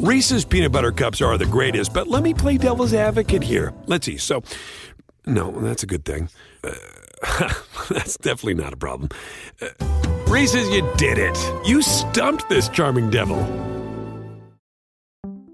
Reese's peanut butter cups are the greatest, but let me play devil's advocate here. Let's see. So, no, that's a good thing. That's definitely not a problem. Reese's, you did it. You stumped this charming devil.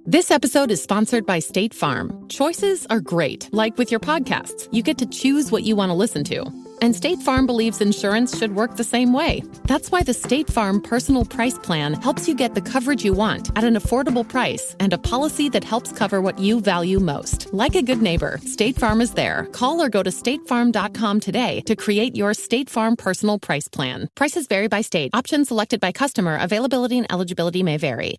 This episode is sponsored by State Farm. Choices are great. Like with your podcasts, you get to choose what you want to listen to. And State Farm believes insurance should work the same way. That's why the State Farm Personal Price Plan helps you get the coverage you want at an affordable price and a policy that helps cover what you value most. Like a good neighbor, State Farm is there. Call or go to statefarm.com today to create your State Farm Personal Price Plan. Prices vary by state. Options selected by customer. Availability and eligibility may vary.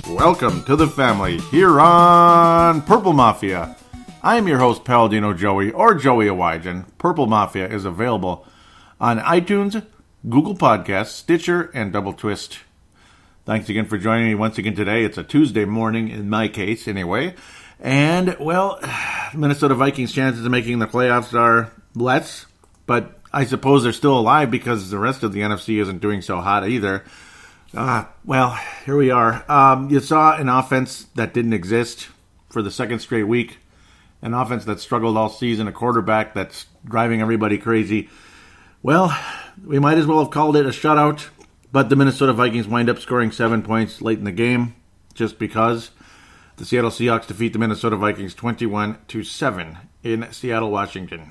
Welcome to the family here on Purple Mafia. I am your host, Paladino Joey, or Joey Awajan. Purple Mafia is available on iTunes, Google Podcasts, Stitcher, and Double Twist. Thanks again for joining me once again today. It's a Tuesday morning, in my case, anyway. And, well, Minnesota Vikings' chances of making the playoffs are less, but I suppose they're still alive because the rest of the NFC isn't doing so hot either. Well, here we are. You saw an offense that didn't exist for the second straight week, an offense that struggled all season, a quarterback that's driving everybody crazy. Well, we might as well have called it a shutout, but the Minnesota Vikings wind up scoring 7 points late in the game, just because. The Seattle Seahawks defeat the Minnesota Vikings 21-7 in Seattle, Washington.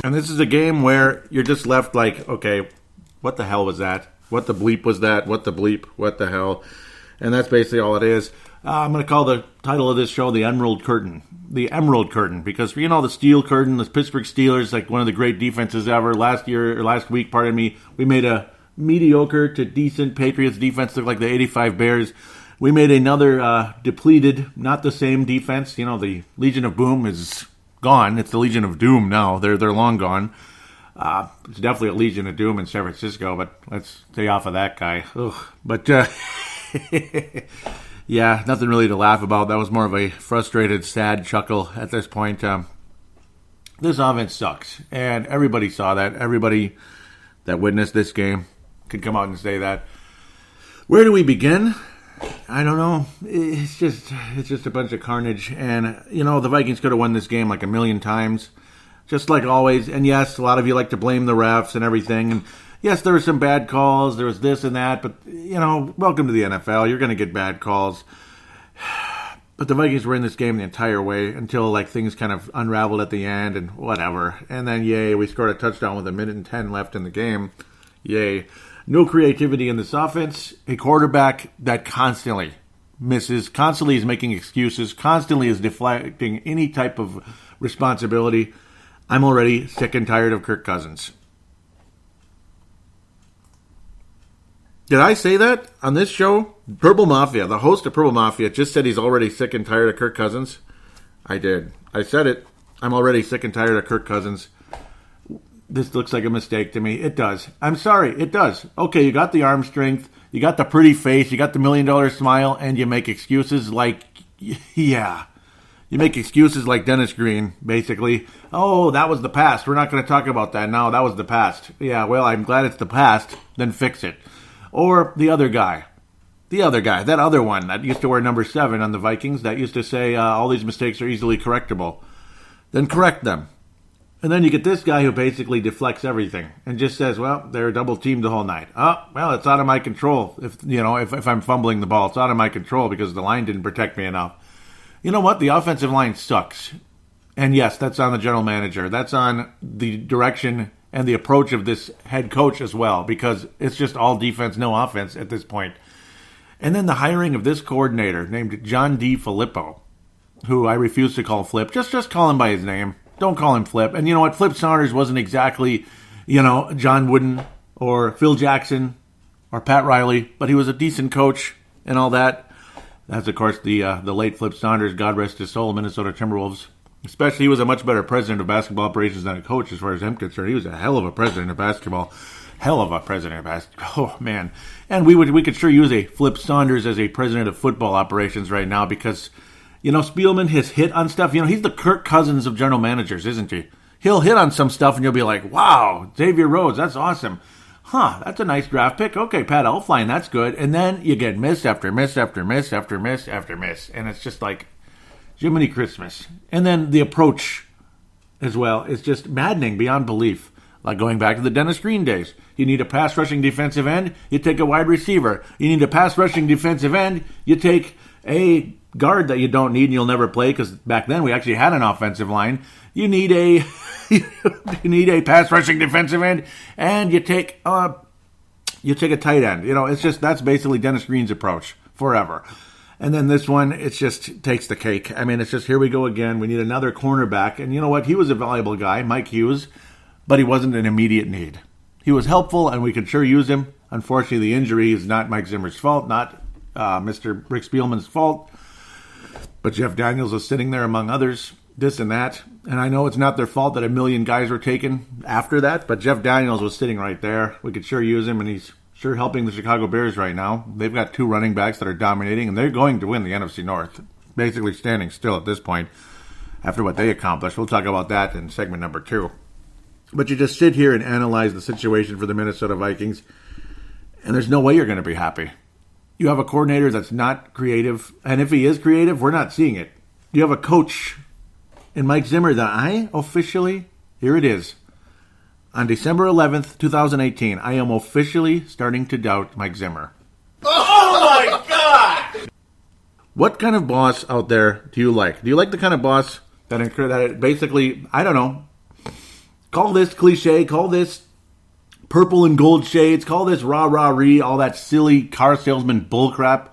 And this is a game where you're just left like, okay, what the hell was that? What the bleep was that? What the bleep? What the hell? And that's basically all it is. I'm going to call the title of this show The Emerald Curtain. The Emerald Curtain, because, you know, the Steel Curtain, the Pittsburgh Steelers, like one of the great defenses ever. Last week, we made a mediocre to decent Patriots defense look like the 85 Bears. We made another depleted, not the same defense. You know, the Legion of Boom is gone. It's the Legion of Doom now. They're long gone. It's definitely a Legion of Doom in San Francisco, but let's stay off of that guy. Ugh. But yeah, nothing really to laugh about. That was more of a frustrated, sad chuckle at this point. This offense sucks, and everybody saw that. Everybody that witnessed this game could come out and say that. Where do we begin? I don't know. It's just a bunch of carnage. And, you know, the Vikings could have won this game like a million times, just like always. And, yes, a lot of you like to blame the refs and everything. And, yes, there were some bad calls. There was this and that. But, you know, welcome to the NFL. You're going to get bad calls. But the Vikings were in this game the entire way until, like, things kind of unraveled at the end and whatever. And then, yay, we scored a touchdown with 1:10 left in the game. Yay. No creativity in this offense. A quarterback that constantly misses, constantly is making excuses, constantly is deflecting any type of responsibility. I'm already sick and tired of Kirk Cousins. Did I say that on this show? Purple Mafia, the host of Purple Mafia, just said he's already sick and tired of Kirk Cousins. I did. I said it. I'm already sick and tired of Kirk Cousins. This looks like a mistake to me. It does. I'm sorry. It does. Okay, you got the arm strength. You got the pretty face. You got the $1 million smile. And you make excuses like, yeah. You make excuses like Dennis Green, basically. Oh, that was the past. We're not going to talk about that now. That was the past. Yeah, well, I'm glad it's the past. Then fix it. Or the other guy. That other one that used to wear number 7 on the Vikings, that used to say all these mistakes are easily correctable. Then correct them. And then you get this guy who basically deflects everything and just says, well, they're double teamed the whole night. Oh, well, it's out of my control. If I'm fumbling the ball, it's out of my control because the line didn't protect me enough. You know what? The offensive line sucks. And yes, that's on the general manager. That's on the direction and the approach of this head coach as well, because it's just all defense, no offense at this point. And then the hiring of this coordinator named John DeFilippo, who I refuse to call Flip. Just call him by his name. Don't call him Flip. And you know what? Flip Saunders wasn't exactly, John Wooden or Phil Jackson or Pat Riley, but he was a decent coach and all that. That's, of course, the late Flip Saunders, God rest his soul, Minnesota Timberwolves. Especially, he was a much better president of basketball operations than a coach, as far as I'm concerned. He was a hell of a president of basketball. Hell of a president of basketball. Oh, man. And we could sure use a Flip Saunders as a president of football operations right now because, Spielman has hit on stuff. He's the Kirk Cousins of general managers, isn't he? He'll hit on some stuff and you'll be like, wow, Xavier Rhodes, that's awesome. That's a nice draft pick. Okay, Pat Elflein, that's good. And then you get miss after miss after miss after miss after miss. And it's just like Jiminy Christmas. And then the approach as well is just maddening beyond belief. Like going back to the Dennis Green days. You need a pass rushing defensive end, you take a wide receiver. You need a pass rushing defensive end, you take a guard that you don't need and you'll never play because back then we actually had an offensive line. You need a pass rushing defensive end, and you take a tight end. It's just that's basically Dennis Green's approach forever. And then this one, it just takes the cake. I mean, it's just here we go again. We need another cornerback, and you know what? He was a valuable guy, Mike Hughes, but he wasn't an immediate need. He was helpful, and we could sure use him. Unfortunately, the injury is not Mike Zimmer's fault, not Mr. Rick Spielman's fault, but Jeff Daniels was sitting there among others. This and that. And I know it's not their fault that a million guys were taken after that, but Jeff Daniels was sitting right there. We could sure use him, and he's sure helping the Chicago Bears right now. They've got two running backs that are dominating, and they're going to win the NFC North. Basically standing still at this point after what they accomplished. We'll talk about that in segment number 2. But you just sit here and analyze the situation for the Minnesota Vikings, and there's no way you're going to be happy. You have a coordinator that's not creative, and if he is creative, we're not seeing it. You have a coach in Mike Zimmer that I officially, here it is, on December 11th, 2018, I am officially starting to doubt Mike Zimmer. Oh my God! What kind of boss out there do you like? Do you like the kind of boss that basically, I don't know, call this cliche, call this purple and gold shades, call this rah-rah-ree, all that silly car salesman bullcrap,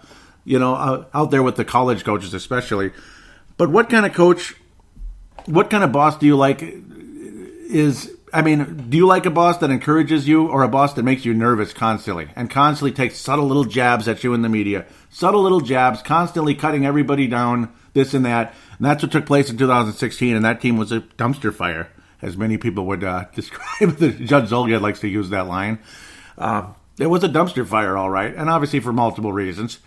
out there with the college coaches especially. But what kind of coach... What kind of boss do you like? Do you like a boss that encourages you or a boss that makes you nervous constantly and constantly takes subtle little jabs at you in the media? Subtle little jabs, constantly cutting everybody down, this and that. And that's what took place in 2016, and that team was a dumpster fire, as many people would describe. Judge Zolgad likes to use that line. It was a dumpster fire, all right, and obviously for multiple reasons.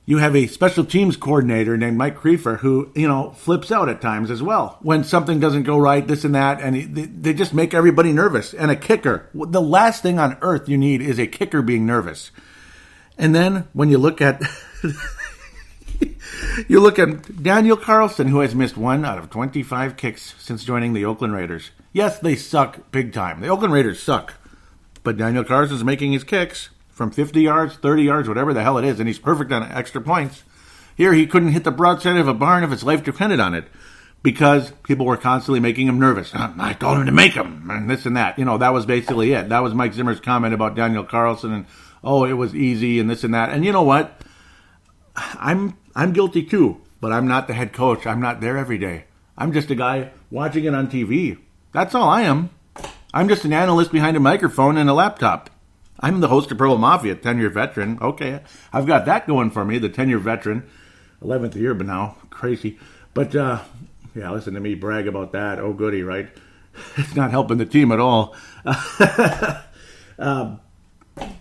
You have a special teams coordinator named Mike Creefer who, flips out at times as well. When something doesn't go right, this and that, and they just make everybody nervous. And a kicker. The last thing on earth you need is a kicker being nervous. And then when you look at Daniel Carlson, who has missed 1 out of 25 kicks since joining the Oakland Raiders. Yes, they suck big time. The Oakland Raiders suck. But Daniel Carson's making his kicks from 50 yards, 30 yards, whatever the hell it is, and he's perfect on extra points. Here, he couldn't hit the broadside of a barn if his life depended on it because people were constantly making him nervous. I told him to make him, and this and that. That was basically it. That was Mike Zimmer's comment about Daniel Carlson, and, it was easy, and this and that. And you know what? I'm guilty too, but I'm not the head coach. I'm not there every day. I'm just a guy watching it on TV. That's all I am. I'm just an analyst behind a microphone and a laptop. I'm the host of Purple Mafia, 10-year veteran. Okay, I've got that going for me, the 10-year veteran. 11th year, but now, crazy. But, listen to me brag about that. Oh, goody, right? It's not helping the team at all.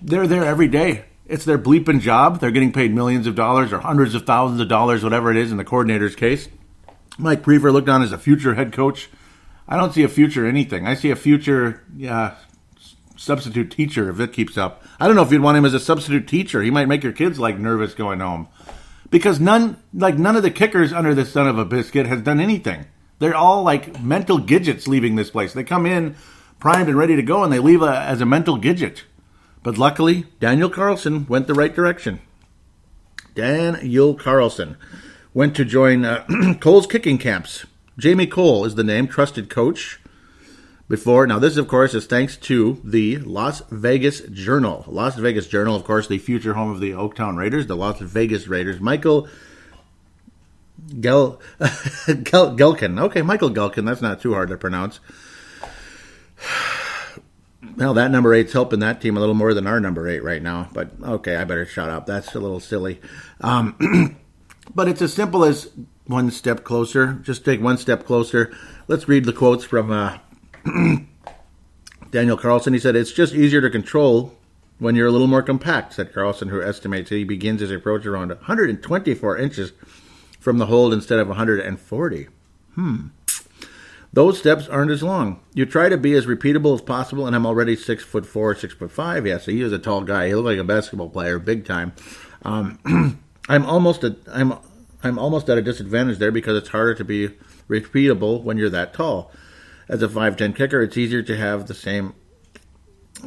They're there every day. It's their bleeping job. They're getting paid millions of dollars or hundreds of thousands of dollars, whatever it is in the coordinator's case. Mike Prever looked on as a future head coach. I don't see a future anything. I see a future... substitute teacher if it keeps up. I don't know if you'd want him as a substitute teacher. He might make your kids nervous going home. Because none of the kickers under this son of a biscuit has done anything. They're all mental gidgets leaving this place. They come in primed and ready to go and they leave as a mental gidget. But luckily, Daniel Carlson went the right direction. Daniel Carlson went to join Cole's kicking camps. Jamie Cole is the name, trusted coach. Now this, of course, is thanks to the Las Vegas Journal. Las Vegas Journal, of course, the future home of the Oaktown Raiders, the Las Vegas Raiders. Michael Gelkin. Okay, Michael Gelkin. That's not too hard to pronounce. Well, that number 8's helping that team a little more than our number 8 right now. But, okay, I better shut up. That's a little silly. But it's as simple as one step closer. Just take one step closer. Let's read the quotes from Daniel Carlson. He said, "It's just easier to control when you're a little more compact," said Carlson, who estimates he begins his approach around 124 inches from the hold instead of 140. Those steps aren't as long. You try to be as repeatable as possible, and I'm already 6'4", 6'5". Yeah, so he is a tall guy. He looks like a basketball player, big time. I'm almost at a disadvantage there because it's harder to be repeatable when you're that tall. As a 5'10" kicker, it's easier to have the same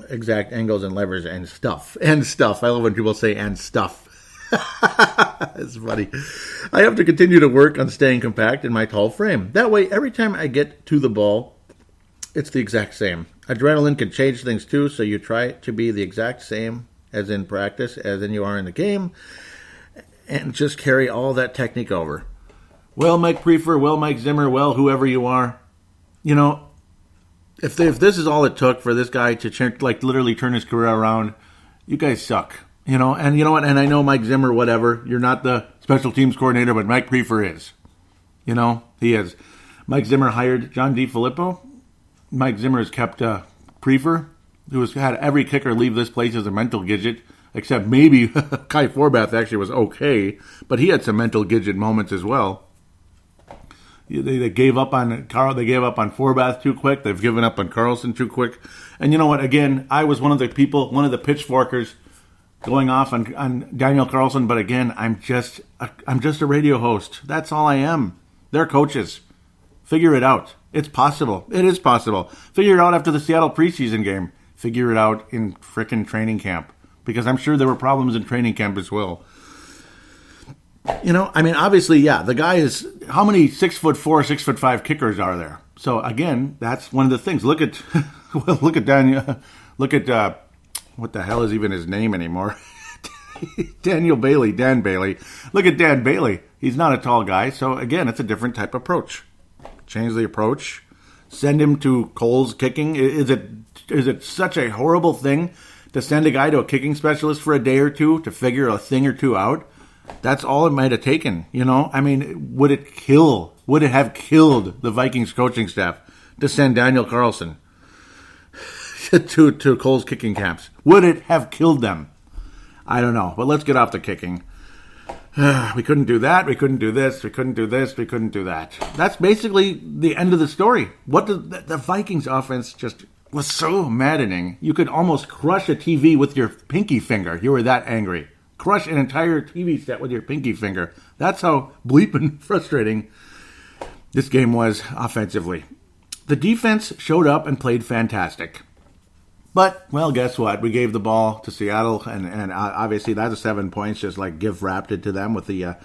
exact angles and levers and stuff. And stuff. I love when people say "and stuff." It's funny. I have to continue to work on staying compact in my tall frame. That way, every time I get to the ball, it's the exact same. Adrenaline can change things too, so you try to be the exact same as in practice, as in you are in the game, and just carry all that technique over. Well, Mike Prefer, well, Mike Zimmer, well, whoever you are, you know, if this is all it took for this guy to literally turn his career around, you guys suck. You know, and you know what? And I know Mike Zimmer, whatever. You're not the special teams coordinator, but Mike Prefer is. You know, he is. Mike Zimmer hired John DeFilippo. Mike Zimmer has kept Prefer, who has had every kicker leave this place as a mental gidget, except maybe Kai Forbath actually was okay, but he had some mental gidget moments as well. They gave up on Carl. They gave up on Forbath too quick. They've given up on Carlson too quick. And you know what? Again, I was one of the pitchforkers going off on Daniel Carlson. But again, I'm just a radio host. That's all I am. They're coaches. Figure it out. It's possible. It is possible. Figure it out after the Seattle preseason game. Figure it out in frickin' training camp. Because I'm sure there were problems in training camp as well. You know, I mean, obviously, yeah, the guy is, how many 6'4", 6'5" kickers are there? So again, that's one of the things. Look at Daniel, what the hell is even his name anymore? Dan Bailey. Look at Dan Bailey. He's not a tall guy. So again, it's a different type of approach. Change the approach. Send him to Cole's kicking. Is it such a horrible thing to send a guy to a kicking specialist for a day or two to figure a thing or two out? That's all it might have taken, you know? I mean, would it have killed the Vikings coaching staff to send Daniel Carlson to Cole's kicking camps? Would it have killed them? I don't know, but let's get off the kicking. We couldn't do that, we couldn't do this, we couldn't do this, we couldn't do that. That's basically the end of the story. The Vikings offense just was so maddening. You could almost crush a TV with your pinky finger. You were that angry. Crush an entire TV set with your pinky finger. That's how bleeping frustrating this game was offensively. The defense showed up and played fantastic. But, well, guess what? We gave the ball to Seattle, and obviously that's 7 points, just like gift wrapped it to them with the,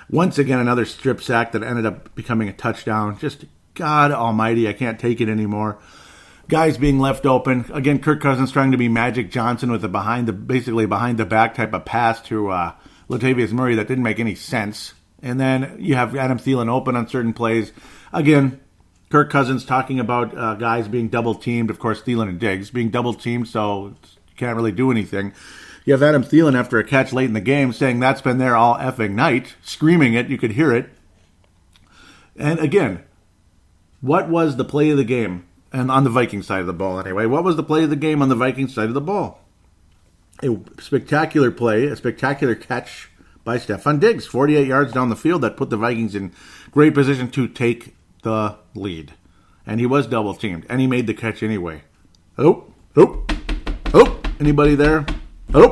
once again, another strip sack that ended up becoming a touchdown. Just, God almighty, I can't take it anymore. Guys being left open. Again, Kirk Cousins trying to be Magic Johnson with a basically behind the back type of pass to Latavius Murray that didn't make any sense. And then you have Adam Thielen open on certain plays. Again, Kirk Cousins talking about guys being double teamed. Of course, Thielen and Diggs being double teamed, so you can't really do anything. You have Adam Thielen after a catch late in the game saying that's been there all effing night, screaming it. You could hear it. And again, what was the play of the game? And on the Vikings side of the ball, anyway. What was the play of the game on the Vikings side of the ball? A spectacular play, a spectacular catch by Stefon Diggs. 48 yards down the field that put the Vikings in great position to take the lead. And he was double-teamed, and he made the catch anyway. Oh, anybody there? Oh,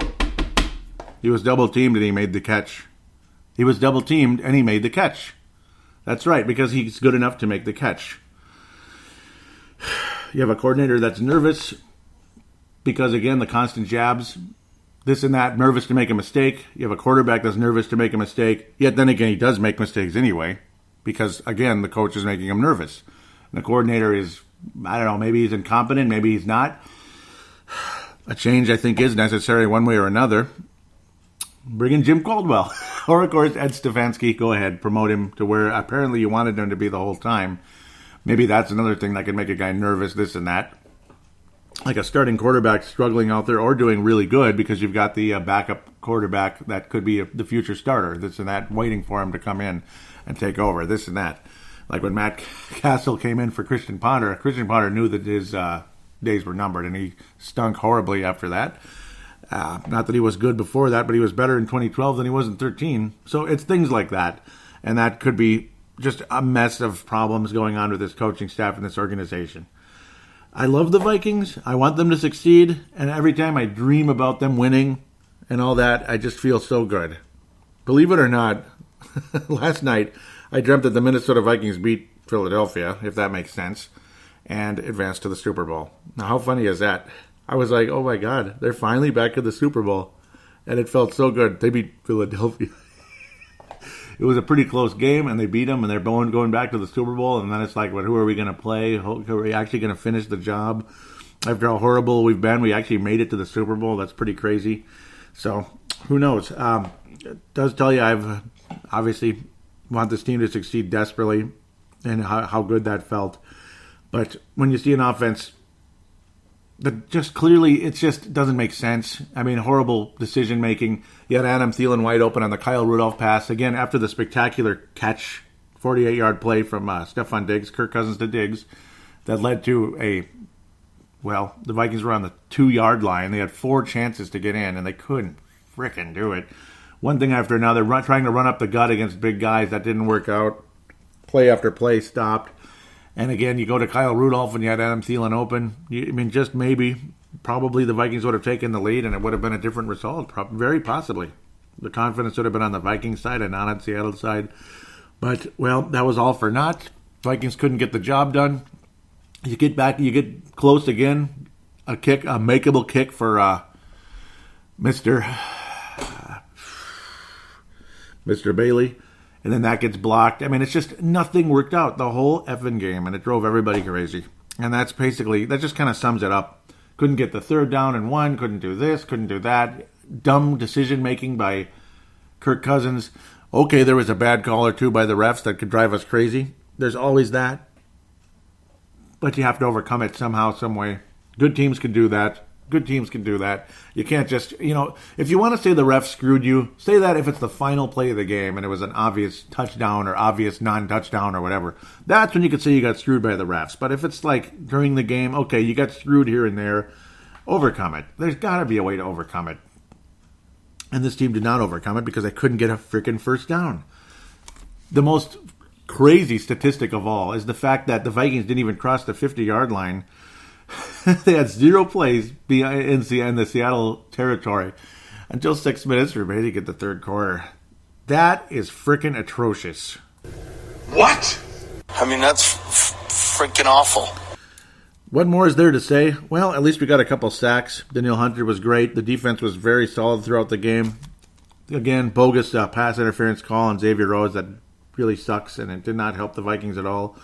he was double-teamed, and he made the catch. He was double-teamed, and he made the catch. That's right, because he's good enough to make the catch. You have a coordinator that's nervous because, again, the constant jabs, this and that, nervous to make a mistake. You have a quarterback that's nervous to make a mistake. Yet then again, he does make mistakes anyway because, again, the coach is making him nervous. And the coordinator is, I don't know, maybe he's incompetent, maybe he's not. A change, I think, is necessary one way or another. Bring in Jim Caldwell. Or, of course, Ed Stefanski. Go ahead, promote him to where apparently you wanted him to be the whole time. Maybe that's another thing that could make a guy nervous, this and that. like a starting quarterback struggling out there or doing really good because you've got the backup quarterback that could be the future starter, this and that, waiting for him to come in and take over, this and that. Like when Matt Castle came in for Christian Ponder knew that his days were numbered, and he stunk horribly after that. Not that he was good before that, but he was better in 2012 than he was in 2013. So it's things like that, and that could be just a mess of problems going on with this coaching staff and this organization. I love the Vikings. I want them to succeed, and every time I dream about them winning and all that, I just feel so good. Believe it or not, last night I dreamt that the Minnesota Vikings beat Philadelphia, if that makes sense, and advanced to the Super Bowl. Now, how funny is that? I was like, oh my God, they're finally back to the Super Bowl, and it felt so good. They beat Philadelphia. It was a pretty close game, and they beat them, and they're going back to the Super Bowl, and then it's like, well, who are we going to play? Are we actually going to finish the job? After how horrible we've been, we actually made it to the Super Bowl. That's pretty crazy. So, who knows? It does tell you I've obviously want this team to succeed desperately, and how good that felt. But when you see an offense that just clearly, it just doesn't make sense. I mean, horrible decision making. You had Adam Thielen wide open on the Kyle Rudolph pass. Again, after the spectacular catch, 48-yard play from Stephon Diggs, Kirk Cousins to Diggs, that led to the Vikings were on the 2-yard line. They had 4 chances to get in, and they couldn't frickin' do it. One thing after another, trying to run up the gut against big guys. That didn't work out. Play after play stopped. And again, you go to Kyle Rudolph and you had Adam Thielen open. Just maybe, probably the Vikings would have taken the lead and it would have been a different result. Very possibly. The confidence would have been on the Vikings side and not on Seattle's side. But, well, that was all for naught. Vikings couldn't get the job done. You get close again. A makeable kick for Mr. Bailey. And then that gets blocked. I mean, it's just nothing worked out the whole effing game, and it drove everybody crazy. And that just kind of sums it up. Couldn't get the 3rd down and 1, couldn't do this, couldn't do that. Dumb decision-making by Kirk Cousins. Okay, there was a bad call or two by the refs that could drive us crazy. There's always that. But you have to overcome it somehow, some way. Good teams can do that. Good teams can do that. You can't just, if you want to say the ref screwed you, say that if it's the final play of the game and it was an obvious touchdown or obvious non-touchdown or whatever. That's when you could say you got screwed by the refs. But if it's like during the game, okay, you got screwed here and there, overcome it. There's got to be a way to overcome it. And this team did not overcome it because they couldn't get a freaking first down. The most crazy statistic of all is the fact that the Vikings didn't even cross the 50-yard line. They had 0 plays in the Seattle territory until 6 minutes remaining in the 3rd quarter. That is freaking atrocious. What? I mean, that's freaking awful. What more is there to say? Well, at least we got a couple sacks. Danielle Hunter was great. The defense was very solid throughout the game. Again, bogus pass interference call on Xavier Rhodes that really sucks, and it did not help the Vikings at all.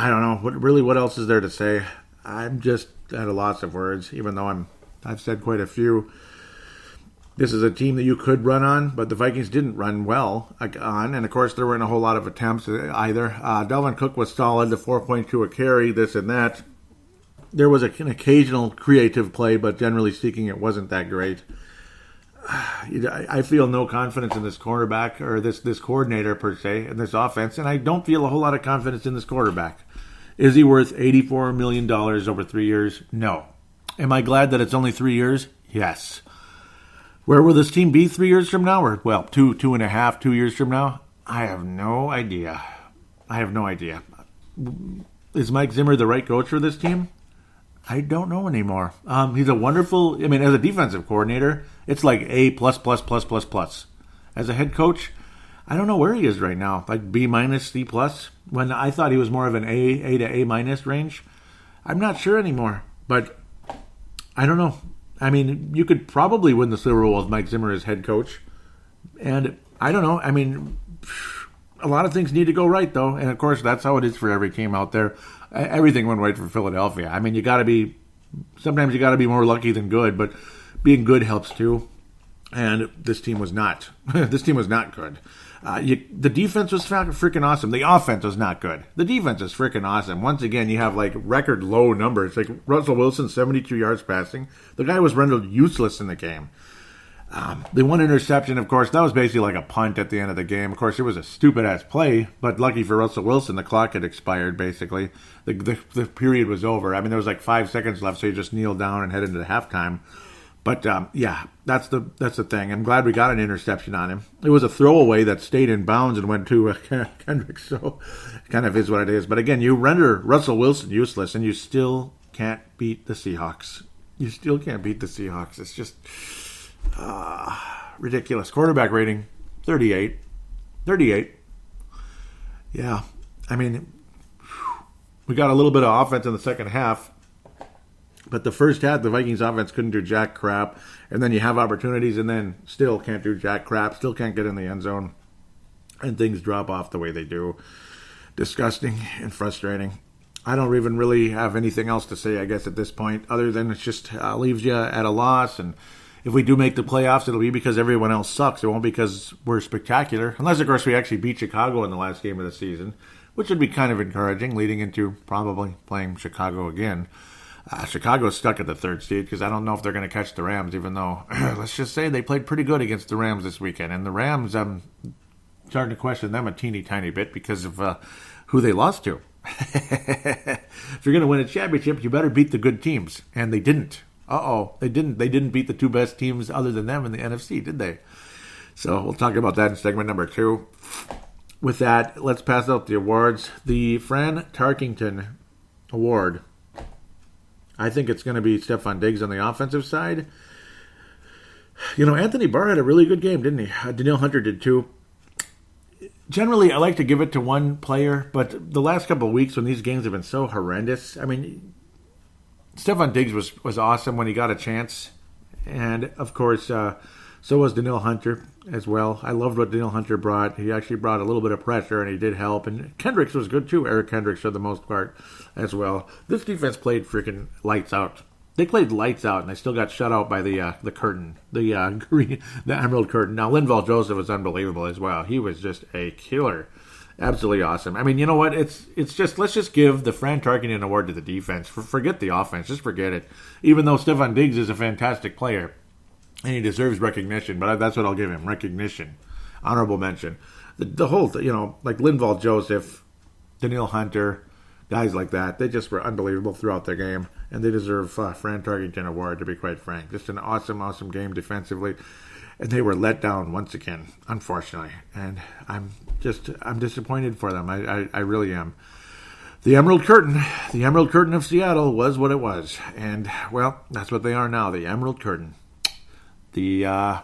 I don't know. What else is there to say? I'm just at a loss of words, even though I've said quite a few. This is a team that you could run on, but the Vikings didn't run well on, and of course there weren't a whole lot of attempts either. Dalvin Cook was solid, the 4.2 a carry, this and that. There was an occasional creative play, but generally speaking it wasn't that great. I feel no confidence in this quarterback or this coordinator per se in this offense, and I don't feel a whole lot of confidence in this quarterback. Is he worth $84 million over 3 years? No. Am I glad that it's only 3 years? Yes. Where will this team be 3 years from now? Or, well, 2.5 years from now? I have no idea. Is Mike Zimmer the right coach for this team? I don't know anymore. He's a wonderful, as a defensive coordinator, it's like A+++++. As a head coach, I don't know where he is right now. Like B-, C+, when I thought he was more of an A to A- range. I'm not sure anymore, but I don't know. You could probably win the Super Bowl with Mike Zimmer as head coach. And I don't know. A lot of things need to go right, though. And, of course, that's how it is for every team out there. Everything went right for Philadelphia. Sometimes you got to be more lucky than good, but being good helps too. And this team was not. This team was not good. The defense was freaking awesome. The offense was not good. The defense is freaking awesome. Once again, you have like record low numbers. Like Russell Wilson, 72 yards passing. The guy was rendered useless in the game. The one interception, of course, that was basically like a punt at the end of the game. Of course, it was a stupid-ass play, but lucky for Russell Wilson, the clock had expired, basically. The period was over. I mean, there was like 5 seconds left, so he just kneeled down and headed into halftime. But, yeah, that's the thing. I'm glad we got an interception on him. It was a throwaway that stayed in bounds and went to Kendrick, so it kind of is what it is. But, again, you render Russell Wilson useless, and you still can't beat the Seahawks. You still can't beat the Seahawks. It's just ridiculous. Quarterback rating, 38. 38. Yeah, I mean, we got a little bit of offense in the second half. But the first half, the Vikings offense couldn't do jack crap. And then you have opportunities and then still can't do jack crap. Still can't get in the end zone. And things drop off the way they do. Disgusting and frustrating. I don't even really have anything else to say, I guess, at this point. Other than it just leaves you at a loss. And if we do make the playoffs, it'll be because everyone else sucks. It won't be because we're spectacular. Unless, of course, we actually beat Chicago in the last game of the season. Which would be kind of encouraging, leading into probably playing Chicago again. Chicago's stuck at the 3rd seed because I don't know if they're going to catch the Rams, even though, let's just say, they played pretty good against the Rams this weekend. And the Rams, I'm starting to question them a teeny tiny bit because of who they lost to. If you're going to win a championship, you better beat the good teams. And they didn't. They didn't. They didn't beat the 2 best teams other than them in the NFC, did they? So we'll talk about that in segment number 2. With that, let's pass out the awards. The Fran Tarkington Award. I think it's going to be Stephon Diggs on the offensive side. You know, Anthony Barr had a really good game, didn't he? Danielle Hunter did too. Generally, I like to give it to one player, but the last couple of weeks when these games have been so horrendous, I mean, Stephon Diggs was awesome when he got a chance. And, of course, so was Danielle Hunter as well. I loved what Danielle Hunter brought. He actually brought a little bit of pressure, and he did help. And Kendricks was good, too. Eric Kendricks, for the most part, as well. This defense played freaking lights out. They played lights out, and they still got shut out by the curtain, the emerald curtain. Now, Linval Joseph was unbelievable as well. He was just a killer. Absolutely awesome. I mean, you know what? It's just, let's just give the Fran Tarkenton Award to the defense. Forget the offense. Just forget it. Even though Stephon Diggs is a fantastic player. And he deserves recognition, but that's what I'll give him. Recognition. Honorable mention. The whole, like Linval Joseph, Danielle Hunter, guys like that, they just were unbelievable throughout their game. And they deserve Fran Tarkenton Award, to be quite frank. Just an awesome, awesome game defensively. And they were let down once again, unfortunately. And I'm disappointed for them. I really am. The Emerald Curtain of Seattle was what it was. And, well, that's what they are now, the Emerald Curtain. The,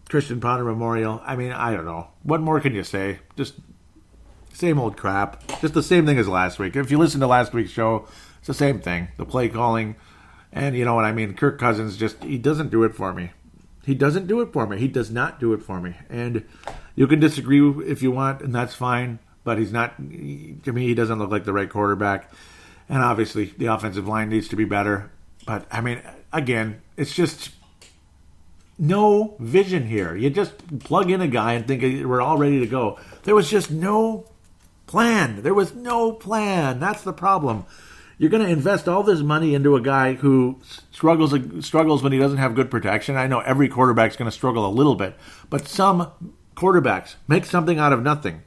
Christian Ponder Memorial. I mean, I don't know. What more can you say? Just same old crap. Just the same thing as last week. If you listen to last week's show, it's the same thing. The play calling. And you know what I mean? Kirk Cousins he doesn't do it for me. He doesn't do it for me. He does not do it for me. And you can disagree if you want, and that's fine. But he's not, to me, he doesn't look like the right quarterback. And obviously, the offensive line needs to be better. But, I mean, again, it's just no vision here. You just plug in a guy and think we're all ready to go. There was just no plan. There was no plan. That's the problem. You're going to invest all this money into a guy who struggles when he doesn't have good protection. I know every quarterback's going to struggle a little bit. But some quarterbacks make something out of nothing.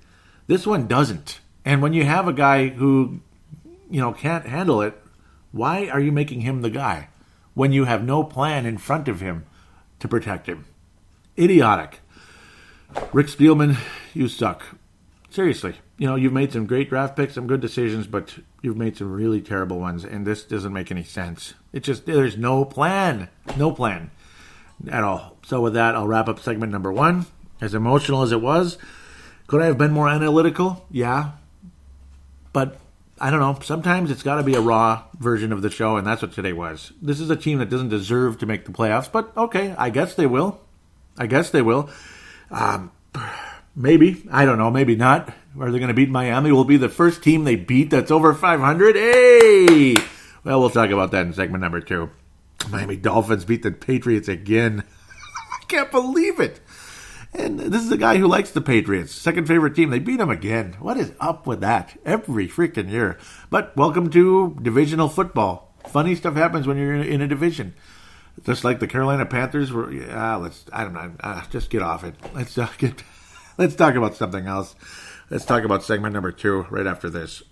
This one doesn't. And when you have a guy who, can't handle it, why are you making him the guy when you have no plan in front of him to protect him? Idiotic. Rick Spielman, you suck. Seriously. You've made some great draft picks, some good decisions, but you've made some really terrible ones, and this doesn't make any sense. There's no plan. No plan at all. So with that, I'll wrap up segment number 1. As emotional as it was, could I have been more analytical? Yeah. But I don't know. Sometimes it's got to be a raw version of the show, and that's what today was. This is a team that doesn't deserve to make the playoffs, but okay, I guess they will. Maybe. I don't know. Maybe not. Are they going to beat Miami? Will be the first team they beat that's over 500? Hey! Well, we'll talk about that in segment number 2. Miami Dolphins beat the Patriots again. can't believe it. And this is a guy who likes the Patriots. Second favorite team. They beat him again. What is up with that? Every freaking year. But welcome to divisional football. Funny stuff happens when you're in a division. Just like the Carolina Panthers were. Just get off it. Let's talk about something else. Let's talk about segment number 2 right after this.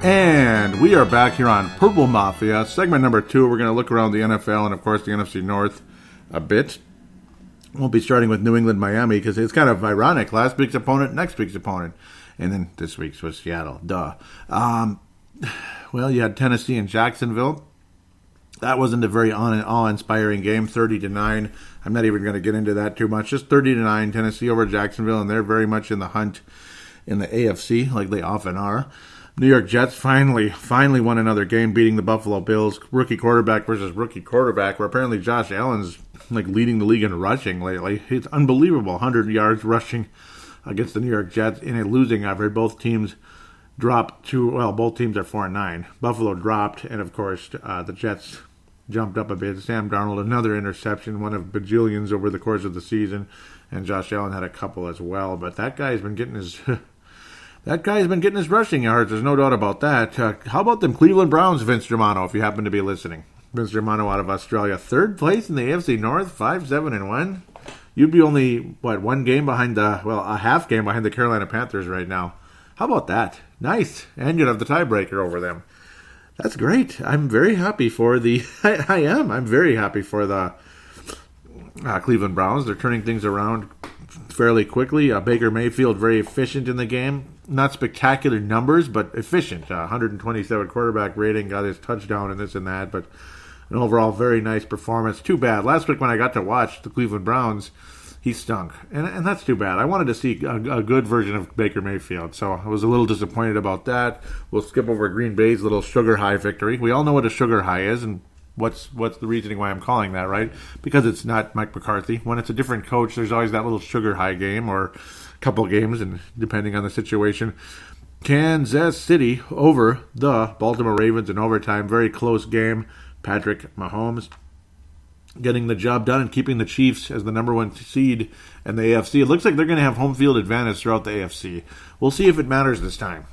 And we are back here on Purple Mafia, segment number 2. We're going to look around the NFL and, of course, the NFC North a bit. We'll be starting with New England, Miami, because it's kind of ironic. Last week's opponent, next week's opponent. And then this week's was Seattle. Duh. Well, you had Tennessee and Jacksonville. That wasn't a very awe-inspiring game, 30-9. I'm not even going to get into that too much. Just 30-9, Tennessee over Jacksonville, and they're very much in the hunt in the AFC, like they often are. New York Jets finally won another game, beating the Buffalo Bills. Rookie quarterback versus rookie quarterback, where apparently Josh Allen's leading the league in rushing lately. It's unbelievable, 100 yards rushing against the New York Jets in a losing effort. Both teams dropped both teams are 4-9. Buffalo dropped, and of course the Jets jumped up a bit. Sam Darnold, another interception, one of bajillions over the course of the season, and Josh Allen had a couple as well. But that guy's been getting his rushing yards. There's no doubt about that. How about them Cleveland Browns, Vince Germano, if you happen to be listening? Vince Germano out of Australia. 3rd place in the AFC North, 5-7-1. You'd be only, one game behind a half game behind the Carolina Panthers right now. How about that? Nice. And you'd have the tiebreaker over them. That's great. I'm very happy for the... I am. I'm very happy for the Cleveland Browns. They're turning things around fairly quickly. Baker Mayfield very efficient in the game. Not spectacular numbers, but efficient. 127 quarterback rating, got his touchdown and this and that, but an overall very nice performance. Too bad. Last week when I got to watch the Cleveland Browns, he stunk. And that's too bad. I wanted to see a good version of Baker Mayfield, so I was a little disappointed about that. We'll skip over Green Bay's little sugar high victory. We all know what a sugar high is, and what's the reasoning why I'm calling that, right? Because it's not Mike McCarthy. When it's a different coach, there's always that little sugar high game or couple games, and depending on the situation. Kansas City over the Baltimore Ravens in overtime. Very close game. Patrick Mahomes getting the job done and keeping the Chiefs as the number 1 seed in the AFC. It looks like they're going to have home field advantage throughout the AFC. We'll see if it matters this time.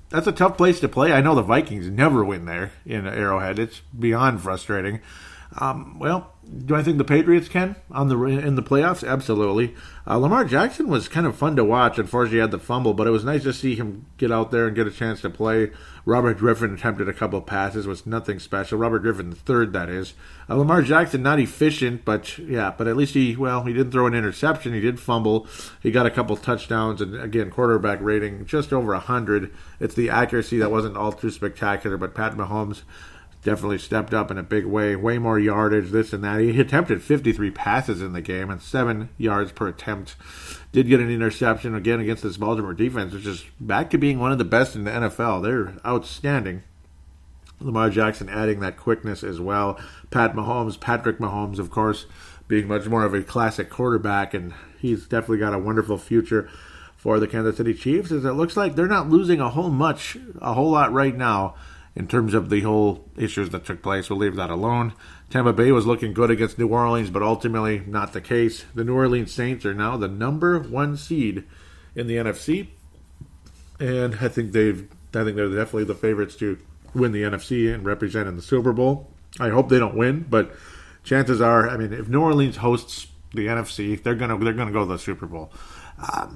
That's a tough place to play. I know the Vikings never win there in Arrowhead. It's beyond frustrating. Do I think the Patriots can in the playoffs? Absolutely. Lamar Jackson was kind of fun to watch. Unfortunately, he had the fumble, but it was nice to see him get out there and get a chance to play. Robert Griffin attempted a couple of passes, was nothing special. Robert Griffin the third, that is. Lamar Jackson, not efficient, but at least he didn't throw an interception. He did fumble. He got a couple touchdowns, and again, quarterback rating just over 100. It's the accuracy that wasn't all too spectacular, but Pat Mahomes definitely stepped up in a big way. Way more yardage, this and that. He attempted 53 passes in the game and 7 yards per attempt. Did get an interception again against this Baltimore defense, which is back to being one of the best in the NFL. They're outstanding. Lamar Jackson adding that quickness as well. Patrick Mahomes, of course, being much more of a classic quarterback, and he's definitely got a wonderful future for the Kansas City Chiefs, as it looks like they're not losing a whole lot right now. In terms of the whole issues that took place, we'll leave that alone. Tampa Bay was looking good against New Orleans, but ultimately not the case. The New Orleans Saints are now the number 1 seed in the NFC, and I think they're definitely the favorites to win the NFC and represent in the Super Bowl. I hope they don't win, but chances are, if New Orleans hosts the NFC, they're gonna go to the Super Bowl.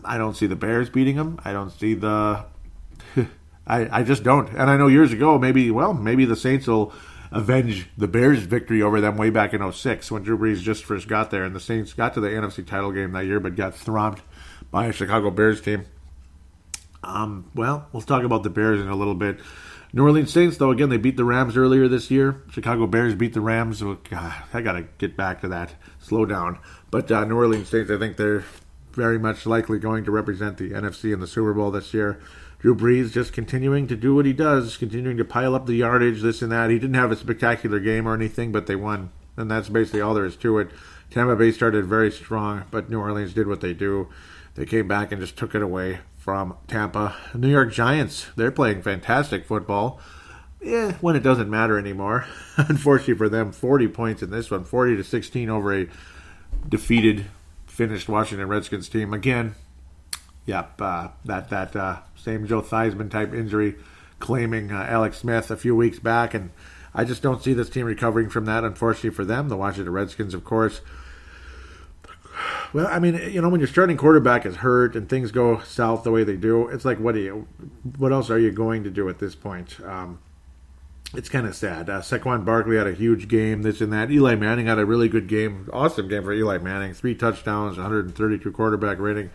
I don't see the Bears beating them. I don't see the I just don't. And I know years ago, maybe the Saints will avenge the Bears' victory over them way back in 2006 when Drew Brees just first got there, and the Saints got to the NFC title game that year but got thromped by a Chicago Bears team. We'll talk about the Bears in a little bit. New Orleans Saints, though, again, they beat the Rams earlier this year. Chicago Bears beat the Rams. I got to get back to that. Slow down. But New Orleans Saints, I think they're very much likely going to represent the NFC in the Super Bowl this year. Drew Brees just continuing to do what he does, continuing to pile up the yardage, this and that. He didn't have a spectacular game or anything, but they won. And that's basically all there is to it. Tampa Bay started very strong, but New Orleans did what they do. They came back and just took it away from Tampa. New York Giants, they're playing fantastic football. When it doesn't matter anymore. Unfortunately for them, 40 points in this one, 40-16 over a defeated, finished Washington Redskins team. Again, that same Joe Theismann type injury, claiming Alex Smith a few weeks back, and I just don't see this team recovering from that, unfortunately for them. The Washington Redskins, of course. Well, I mean, when your starting quarterback is hurt and things go south the way they do, it's like, what else are you going to do at this point? It's kind of sad. Saquon Barkley had a huge game, this and that. Eli Manning had a really good game. Awesome game for Eli Manning. 3 touchdowns, 132 quarterback rating.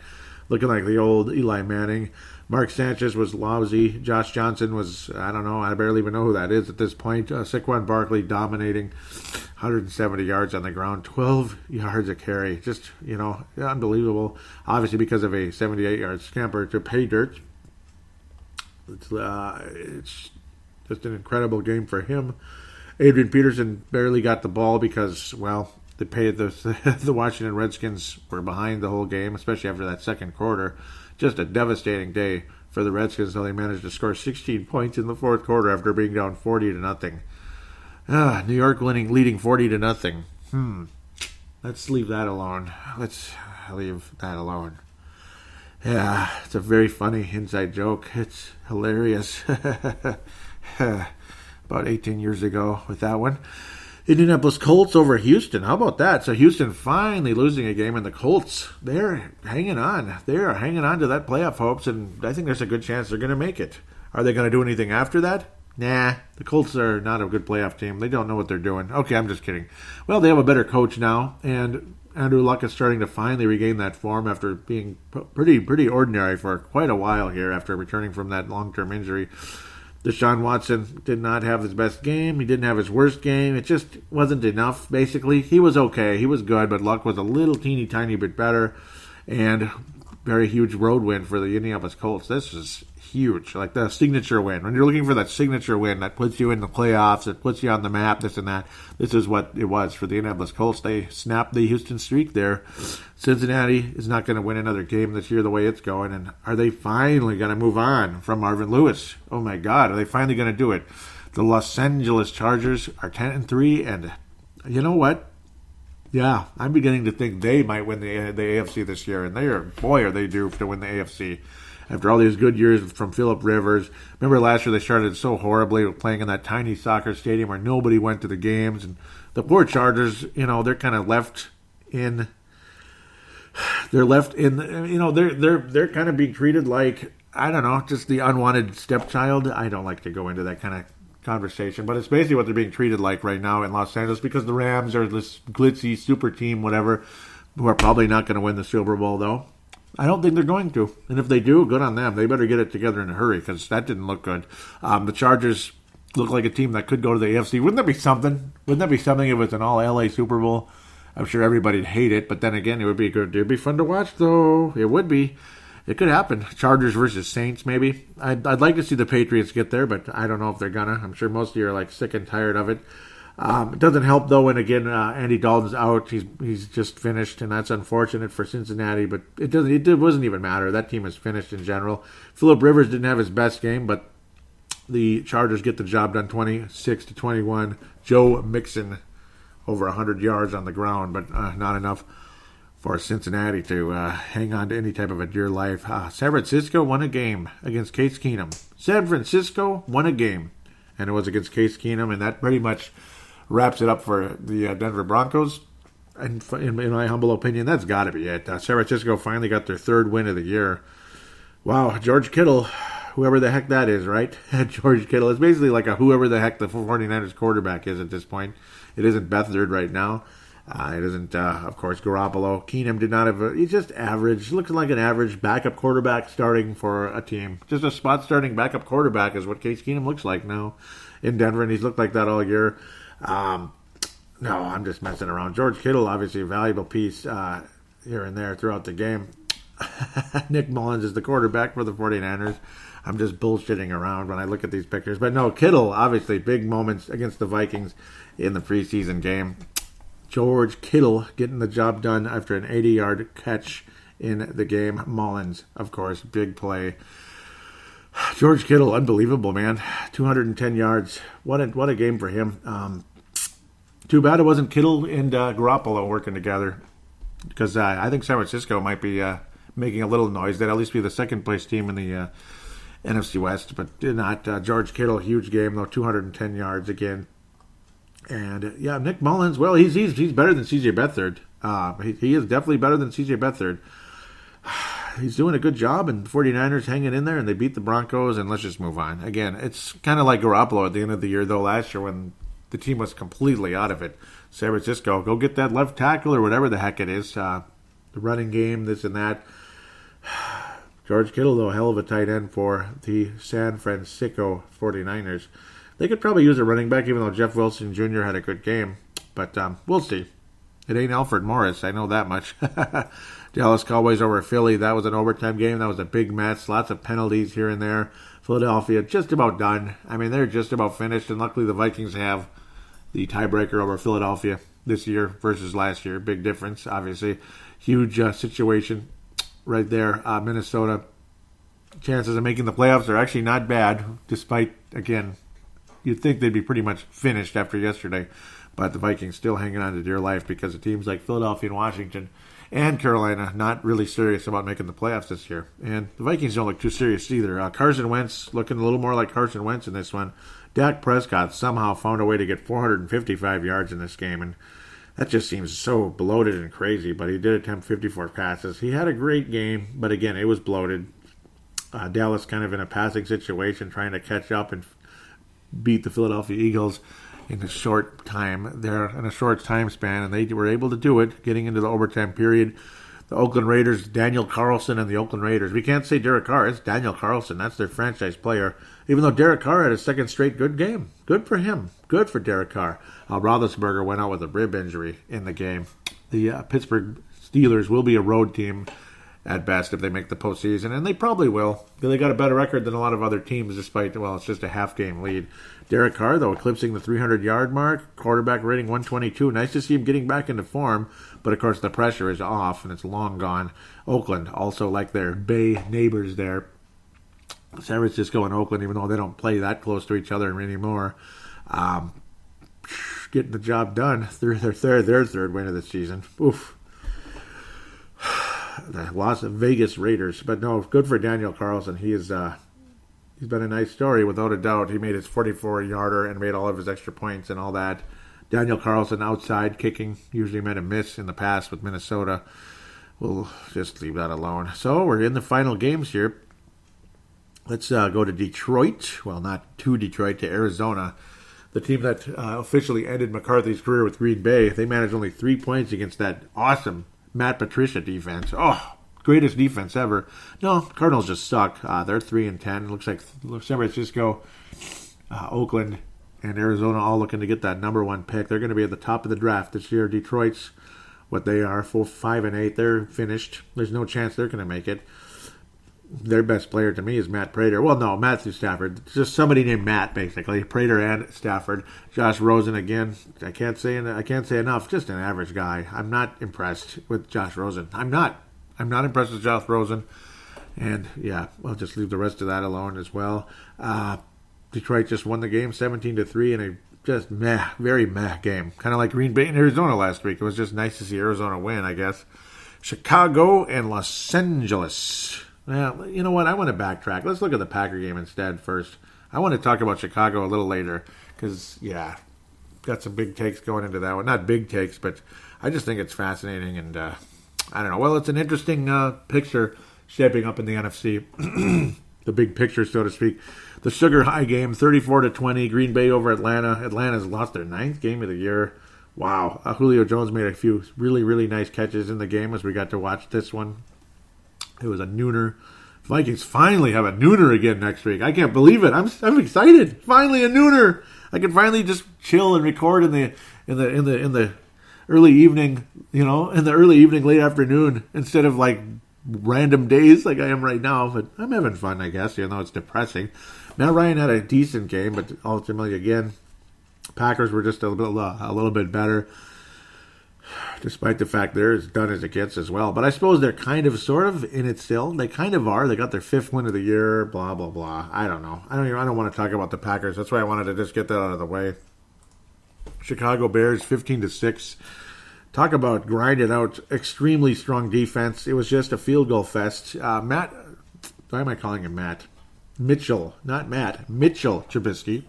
Looking like the old Eli Manning. Mark Sanchez was lousy. Josh Johnson was, I don't know, I barely even know who that is at this point. Saquon Barkley dominating, 170 yards on the ground, 12 yards a carry. Just, unbelievable. Obviously because of a 78-yard scamper to pay dirt. It's just an incredible game for him. Adrian Peterson barely got the ball because, well, the Washington Redskins were behind the whole game, especially after that second quarter. Just a devastating day for the Redskins, though they managed to score 16 points in the fourth quarter after being down 40-0. New York leading 40-0. Let's leave that alone. Yeah, it's a very funny inside joke. It's hilarious. About 18 years ago with that one. Indianapolis Colts over Houston. How about that? So Houston finally losing a game, and the Colts, they're hanging on. They are hanging on to that playoff hopes, and I think there's a good chance they're going to make it. Are they going to do anything after that? Nah, the Colts are not a good playoff team. They don't know what they're doing. Okay, I'm just kidding. Well, they have a better coach now, and Andrew Luck is starting to finally regain that form after being pretty ordinary for quite a while here after returning from that long-term injury. Deshaun Watson did not have his best game. He didn't have his worst game. It just wasn't enough, basically. He was okay. He was good, but Luck was a little teeny tiny bit better. And very huge road win for the Indianapolis Colts. This is huge. Like the signature win. When you're looking for that signature win that puts you in the playoffs, it puts you on the map, this and that. This is what it was for the Indianapolis Colts. They snapped the Houston streak there. Cincinnati is not going to win another game this year the way it's going. And are they finally going to move on from Marvin Lewis? Oh my God, are they finally going to do it? The Los Angeles Chargers are 10-3, and you know what? Yeah, I'm beginning to think they might win the AFC this year, and are they due to win the AFC. After all these good years from Phillip Rivers. Remember last year they started so horribly playing in that tiny soccer stadium where nobody went to the games, and the poor Chargers, they're kind of left in. They're kind of being treated like, I don't know, just the unwanted stepchild. I don't like to go into that kind of conversation, but it's basically what they're being treated like right now in Los Angeles because the Rams are this glitzy super team, whatever, who are probably not going to win the Super Bowl, though. I don't think they're going to. And if they do, good on them. They better get it together in a hurry because that didn't look good. The Chargers look like a team that could go to the AFC. Wouldn't that be something? Wouldn't that be something if it was an all-LA Super Bowl? I'm sure everybody'd hate it, but then again, it would be good. It would be fun to watch, though. It would be. It could happen. Chargers versus Saints, maybe. I'd like to see the Patriots get there, but I don't know if they're gonna. I'm sure most of you are sick and tired of it. It doesn't help though when again Andy Dalton's out. He's just finished, and that's unfortunate for Cincinnati. But it doesn't even matter. That team is finished in general. Phillip Rivers didn't have his best game, but the Chargers get the job done, 26-21. Joe Mixon over 100 yards on the ground, but not enough for Cincinnati to hang on to any type of a dear life. San Francisco won a game against Case Keenum. San Francisco won a game, and it was against Case Keenum, and that pretty much wraps it up for the Denver Broncos. And in my humble opinion, that's got to be it. San Francisco finally got their third win of the year. Wow, George Kittle, whoever the heck that is, right? George Kittle is basically like a whoever the heck the 49ers quarterback is at this point. It isn't Beathard right now. It isn't, of course, Garoppolo. Keenum did not have he's just average. Looks like an average backup quarterback starting for a team. Just a spot starting backup quarterback is what Case Keenum looks like now in Denver, and he's looked like that all year. No, I'm just messing around. George Kittle, obviously a valuable piece here and there throughout the game. Nick Mullins is the quarterback for the 49ers. I'm just bullshitting around when I look at these pictures. But no, Kittle, obviously, big moments against the Vikings in the preseason game. George Kittle getting the job done after an 80-yard catch in the game. Mullins, of course, big play. George Kittle, unbelievable, man. 210 yards. What a game for him. Too bad it wasn't Kittle and Garoppolo working together, because I think San Francisco might be making a little noise. They'd at least be the second-place team in the NFC West, but did not. George Kittle, huge game, though, 210 yards again. And, yeah, Nick Mullins, well, he's better than C.J. Beathard. He is definitely better than C.J. Beathard. He's doing a good job, and 49ers hanging in there, and they beat the Broncos, and let's just move on. Again, it's kind of like Garoppolo at the end of the year, though, last year when the team was completely out of it. San Francisco, go get that left tackle or whatever the heck it is. The running game, this and that. George Kittle, though, a hell of a tight end for the San Francisco 49ers. They could probably use a running back, even though Jeff Wilson Jr. had a good game. But we'll see. It ain't Alfred Morris, I know that much. Dallas Cowboys over Philly, that was an overtime game. That was a big mess. Lots of penalties here and there. Philadelphia just about done. I mean, they're just about finished. And luckily the Vikings have the tiebreaker over Philadelphia this year versus last year. Big difference, obviously. Huge situation right there. Minnesota, chances of making the playoffs are actually not bad, despite, again, you'd think they'd be pretty much finished after yesterday. But the Vikings still hanging on to dear life because of teams like Philadelphia and Washington and Carolina not really serious about making the playoffs this year. And the Vikings don't look too serious either. Carson Wentz looking a little more like Carson Wentz in this one. Dak Prescott somehow found a way to get 455 yards in this game, and that just seems so bloated and crazy, but he did attempt 54 passes. He had a great game, but again, it was bloated. Dallas kind of in a passing situation, trying to catch up and beat the Philadelphia Eagles in a short time. They're in a short time span, and they were able to do it, getting into the overtime period. The Oakland Raiders, Daniel Carlson and the Oakland Raiders. We can't say Derek Carr. It's Daniel Carlson. That's their franchise player. Even though Derek Carr had a second straight good game. Good for him. Good for Derek Carr. Roethlisberger went out with a rib injury in the game. The Pittsburgh Steelers will be a road team at best if they make the postseason, and they probably will. They got a better record than a lot of other teams, despite, well, it's just a half-game lead. Derek Carr, though, eclipsing the 300-yard mark, quarterback rating 122. Nice to see him getting back into form, but, of course, the pressure is off, and it's long gone. Oakland, also like their Bay neighbors there. San Francisco and Oakland, even though they don't play that close to each other anymore, getting the job done. Their third win of the season. Oof. The Las Vegas Raiders. But no, good for Daniel Carlson. He's been a nice story, without a doubt. He made his 44-yarder and made all of his extra points and all that. Daniel Carlson outside kicking. Usually made a miss in the past with Minnesota. We'll just leave that alone. So we're in the final games here. Let's go to Detroit. Well, not to Detroit, to Arizona. The team that officially ended McCarthy's career with Green Bay. They managed only 3 points against that awesome Matt Patricia defense. Oh, greatest defense ever. No, Cardinals just suck. They're 3-10. Looks like San Francisco, Oakland, and Arizona all looking to get that number one pick. They're going to be at the top of the draft this year. Detroit's what they are, 5-8. They're finished. There's no chance they're going to make it. Their best player to me is Matt Prater. Well, no, Matthew Stafford. It's just somebody named Matt, basically. Prater and Stafford. Josh Rosen again. I can't say enough. Just an average guy. I'm not impressed with Josh Rosen. I'm not impressed with Josh Rosen. And yeah, I'll just leave the rest of that alone as well. Detroit just won the game 17-3 in a just very meh game. Kind of like Green Bay and Arizona last week. It was just nice to see Arizona win, I guess. Chicago and Los Angeles. Well, you know what? I want to backtrack. Let's look at the Packer game instead first. I want to talk about Chicago a little later because, yeah, got some big takes going into that one. Not big takes, but I just think it's fascinating. And I don't know. Well, it's an interesting picture shaping up in the NFC. The big picture, so to speak. The Sugar High game, 34-20. Green Bay over Atlanta. Atlanta's lost their 9th game of the year. Wow. Julio Jones made a few really, really nice catches in the game as we got to watch this one. It was a nooner. Vikings finally have a nooner again next week. I can't believe it. I'm excited. Finally a nooner. I can finally just chill and record in the early evening, in the early evening, late afternoon, instead of like random days like I am right now, but I'm having fun, I guess, even though it's depressing. Matt Ryan had a decent game, but ultimately, again, Packers were just a little bit better, despite the fact they're as done as it gets as well. But I suppose they're kind of, sort of in it still. They kind of are. They got their 5th win of the year, blah, blah, blah. I don't know. I don't want to talk about the Packers. That's why I wanted to just get that out of the way. Chicago Bears, 15-6. Talk about grinded out, extremely strong defense. It was just a field goal fest. Why am I calling him Matt? Mitchell, not Matt. Mitchell Trubisky.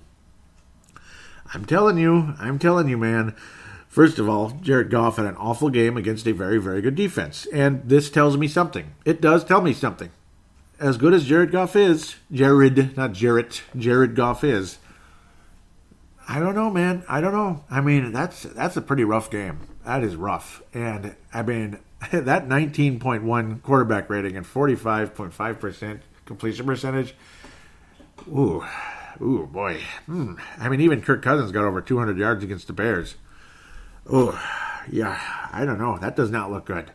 I'm telling you, man. First of all, Jared Goff had an awful game against a very, very good defense. And this tells me something. It does tell me something. As good as Jared Goff is, Jared Goff is, I don't know, man. I don't know. I mean, that's a pretty rough game. That is rough. And, I mean, that 19.1 quarterback rating and 45.5% completion percentage, ooh, boy. I mean, even Kirk Cousins got over 200 yards against the Bears. Oh, yeah, I don't know. That does not look good.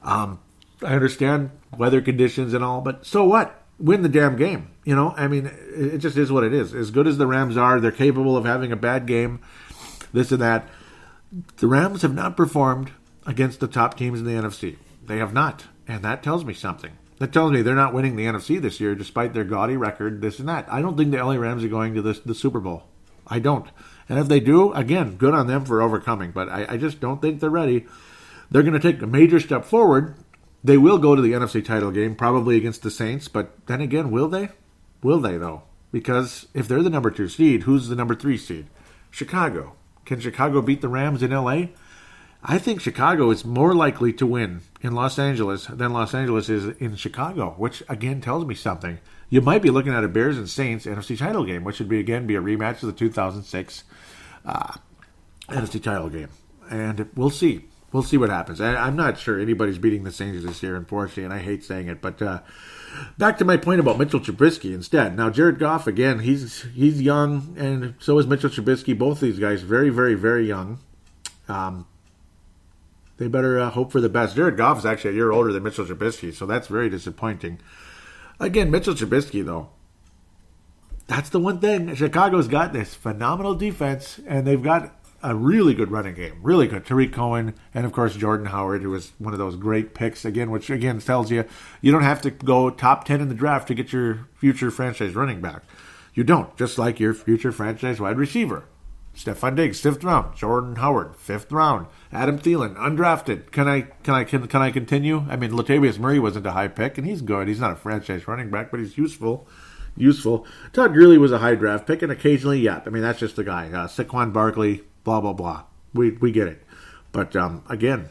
I understand weather conditions and all, but so what? Win the damn game. You know, I mean, it just is what it is. As good as the Rams are, they're capable of having a bad game, this and that. The Rams have not performed against the top teams in the NFC. They have not, and that tells me something. That tells me they're not winning the NFC this year, despite their gaudy record, this and that. I don't think the LA Rams are going to the Super Bowl. I don't. And if they do, again, good on them for overcoming. But I just don't think they're ready. They're going to take a major step forward. They will go to the NFC title game, probably against the Saints. But then again, will they? Will they, though? Because if they're the number 2 seed, who's the number 3 seed? Chicago. Can Chicago beat the Rams in LA? I think Chicago is more likely to win in Los Angeles than Los Angeles is in Chicago, which, again, tells me something. You might be looking at a Bears and Saints NFC title game, which would be a rematch of the 2006 NFC title game. And we'll see. We'll see what happens. I'm not sure anybody's beating the Saints this year, unfortunately, and I hate saying it. But back to my point about Mitchell Trubisky instead. Now, Jared Goff, again, he's young, and so is Mitchell Trubisky. Both these guys very, very, very young. They better hope for the best. Jared Goff is actually a year older than Mitchell Trubisky, so that's very disappointing. Again, Mitchell Trubisky, though, that's the one thing. Chicago's got this phenomenal defense, and they've got a really good running game. Really good. Tariq Cohen, and, of course, Jordan Howard, who was one of those great picks, again, which, again, tells you don't have to go top 10 in the draft to get your future franchise running back. You don't, just like your future franchise wide receiver. Stephon Diggs, 5th round. Jordan Howard, 5th round. Adam Thielen, undrafted. Can I continue? I mean, Latavius Murray wasn't a high pick, and he's good. He's not a franchise running back, but he's useful. Todd Gurley was a high draft pick, and occasionally, yeah. I mean, that's just the guy. Saquon Barkley, blah, blah, blah. We get it. But, again,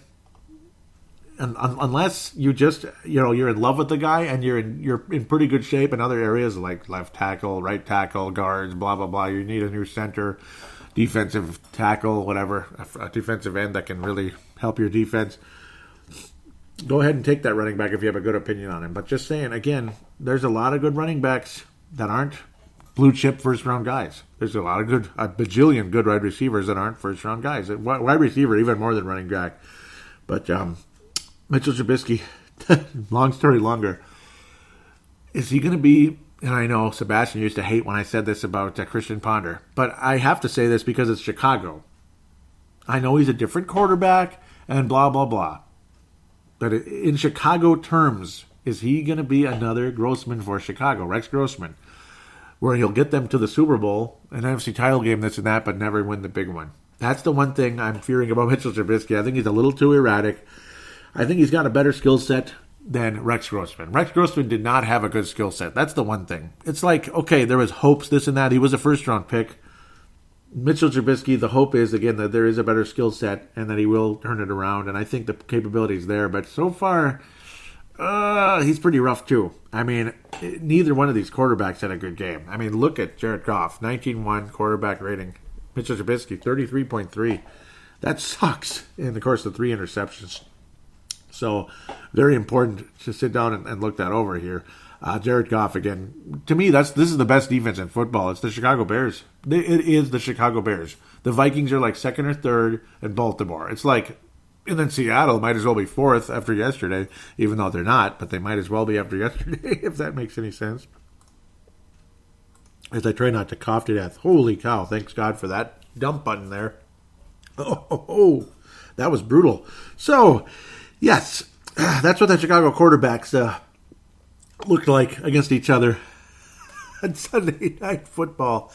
unless you just, you're in love with the guy and you're in pretty good shape in other areas like left tackle, right tackle, guards, blah, blah, blah. You need a new center, defensive tackle, whatever, a defensive end that can really help your defense. Go ahead and take that running back if you have a good opinion on him. But just saying, again, there's a lot of good running backs that aren't blue-chip first-round guys. There's a bajillion good wide receivers that aren't first-round guys. Wide receiver, even more than running back. But Mitchell Trubisky, long story longer, is he going to be... And I know Sebastian used to hate when I said this about Christian Ponder, but I have to say this because it's Chicago. I know he's a different quarterback and blah, blah, blah. But in Chicago terms, is he going to be another Grossman for Chicago, Rex Grossman, where he'll get them to the Super Bowl, an NFC title game, this and that, but never win the big one? That's the one thing I'm fearing about Mitchell Trubisky. I think he's a little too erratic. I think he's got a better skill set than Rex Grossman. Rex Grossman did not have a good skill set. That's the one thing. It's like, okay, there was hopes, this and that. He was a first-round pick. Mitchell Trubisky, the hope is, again, that there is a better skill set and that he will turn it around, and I think the capability is there. But so far, he's pretty rough, too. I mean, neither one of these quarterbacks had a good game. I mean, look at Jared Goff, 19-1 quarterback rating. Mitchell Trubisky, 33.3. That sucks in the course of 3 interceptions. So, very important to sit down and look that over here. Jared Goff, again, to me, this is the best defense in football. It's the Chicago Bears. It is the Chicago Bears. The Vikings are like second or third, and Baltimore. It's like And then Seattle might as well be fourth after yesterday, even though they're not, but they might as well be after yesterday, if that makes any sense. As I try not to cough to death. Holy cow, thanks God for that dump button there. Oh, that was brutal. So, yes, that's what the Chicago quarterbacks looked like against each other on Sunday Night Football.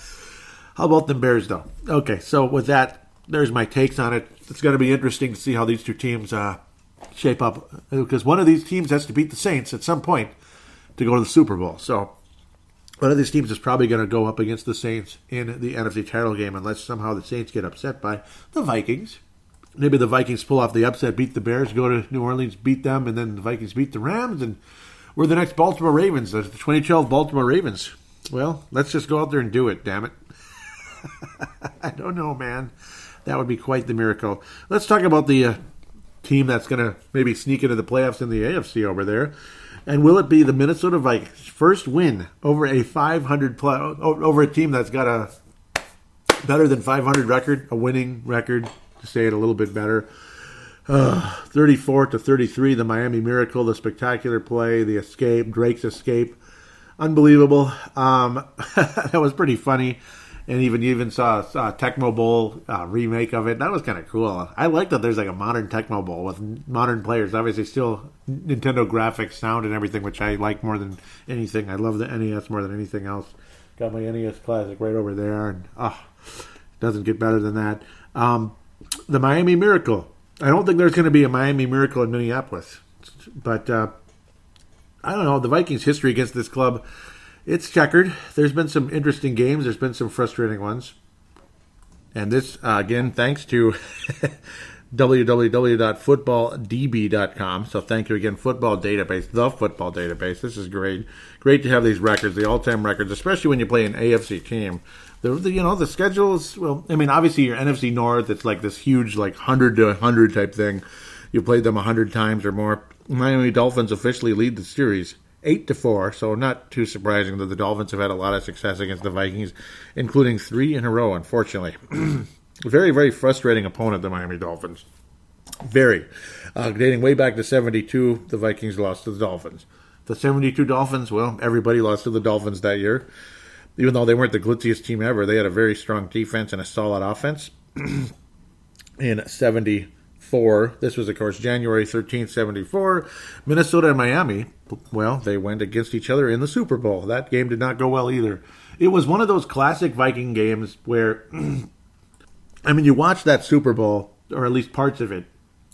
How about the Bears, though? Okay, so with that, there's my takes on it. It's going to be interesting to see how these two teams shape up, because one of these teams has to beat the Saints at some point to go to the Super Bowl. So one of these teams is probably going to go up against the Saints in the NFC title game unless somehow the Saints get upset by the Vikings. Maybe the Vikings pull off the upset, beat the Bears, go to New Orleans, beat them, and then the Vikings beat the Rams, and we're the next Baltimore Ravens, the 2012 Baltimore Ravens. Well, let's just go out there and do it, damn it. I don't know, man. That would be quite the miracle. Let's talk about the team that's going to maybe sneak into the playoffs in the AFC over there. And will it be the Minnesota Vikings' first win over a 500 over a team that's got a better than 500 record, a winning record, to say it a little bit better. 34-33, the Miami Miracle, the spectacular play, the escape, Drake's escape. Unbelievable. That was pretty funny. And you even saw a Tecmo Bowl remake of it. That was kind of cool. I like that there's like a modern Tecmo Bowl with modern players. Obviously still Nintendo graphics, sound, and everything, which I like more than anything. I love the NES more than anything else. Got my NES Classic right over there. And doesn't get better than that. The Miami Miracle. I don't think there's going to be a Miami Miracle in Minneapolis. But I don't know. The Vikings' history against this club, it's checkered. There's been some interesting games. There's been some frustrating ones. And this, again, thanks to www.footballdb.com. So thank you again, Football Database, the Football Database. This is great. Great to have these records, the all-time records, especially when you play an AFC team. The schedule is, well, I mean, obviously your NFC North, it's like this huge, like 100 to 100 type thing. You played them 100 times or more. Miami Dolphins officially lead the series 8-4, so not too surprising that the Dolphins have had a lot of success against the Vikings, including 3 in a row, unfortunately. Very, very frustrating opponent, the Miami Dolphins. Very. Dating way back to 72, the Vikings lost to the Dolphins. The 72 Dolphins, well, everybody lost to the Dolphins that year. Even though they weren't the glitziest team ever, they had a very strong defense and a solid offense. In 74, this was, of course, January 13th, 74, Minnesota and Miami, well, they went against each other in the Super Bowl. That game did not go well either. It was one of those classic Viking games where, I mean, you watch that Super Bowl, or at least parts of it,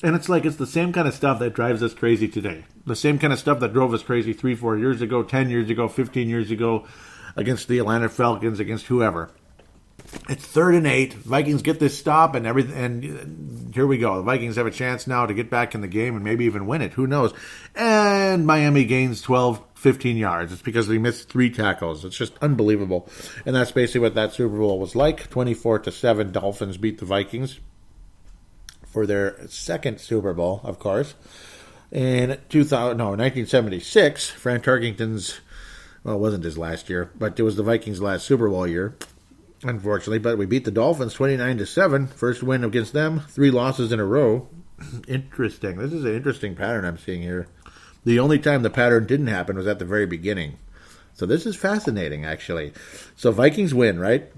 and it's like it's the same kind of stuff that drives us crazy today. The same kind of stuff that drove us crazy 3-4 years ago, 10 years ago, 15 years ago, against the Atlanta Falcons, against whoever. It's 3rd and 8. Vikings get this stop and everything, and here we go. The Vikings have a chance now to get back in the game and maybe even win it. Who knows? And Miami gains 12, 15 yards. It's because they missed 3 tackles. It's just unbelievable. And that's basically what that Super Bowl was like. 24-7, Dolphins beat the Vikings for their second Super Bowl, of course. In 1976, Frank Tarkington's, well, it wasn't his last year, but it was the Vikings' last Super Bowl year, unfortunately. But we beat the Dolphins 29-7. First win against them. 3 losses in a row. Interesting. This is an interesting pattern I'm seeing here. The only time the pattern didn't happen was at the very beginning. So this is fascinating, actually. So Vikings win, right?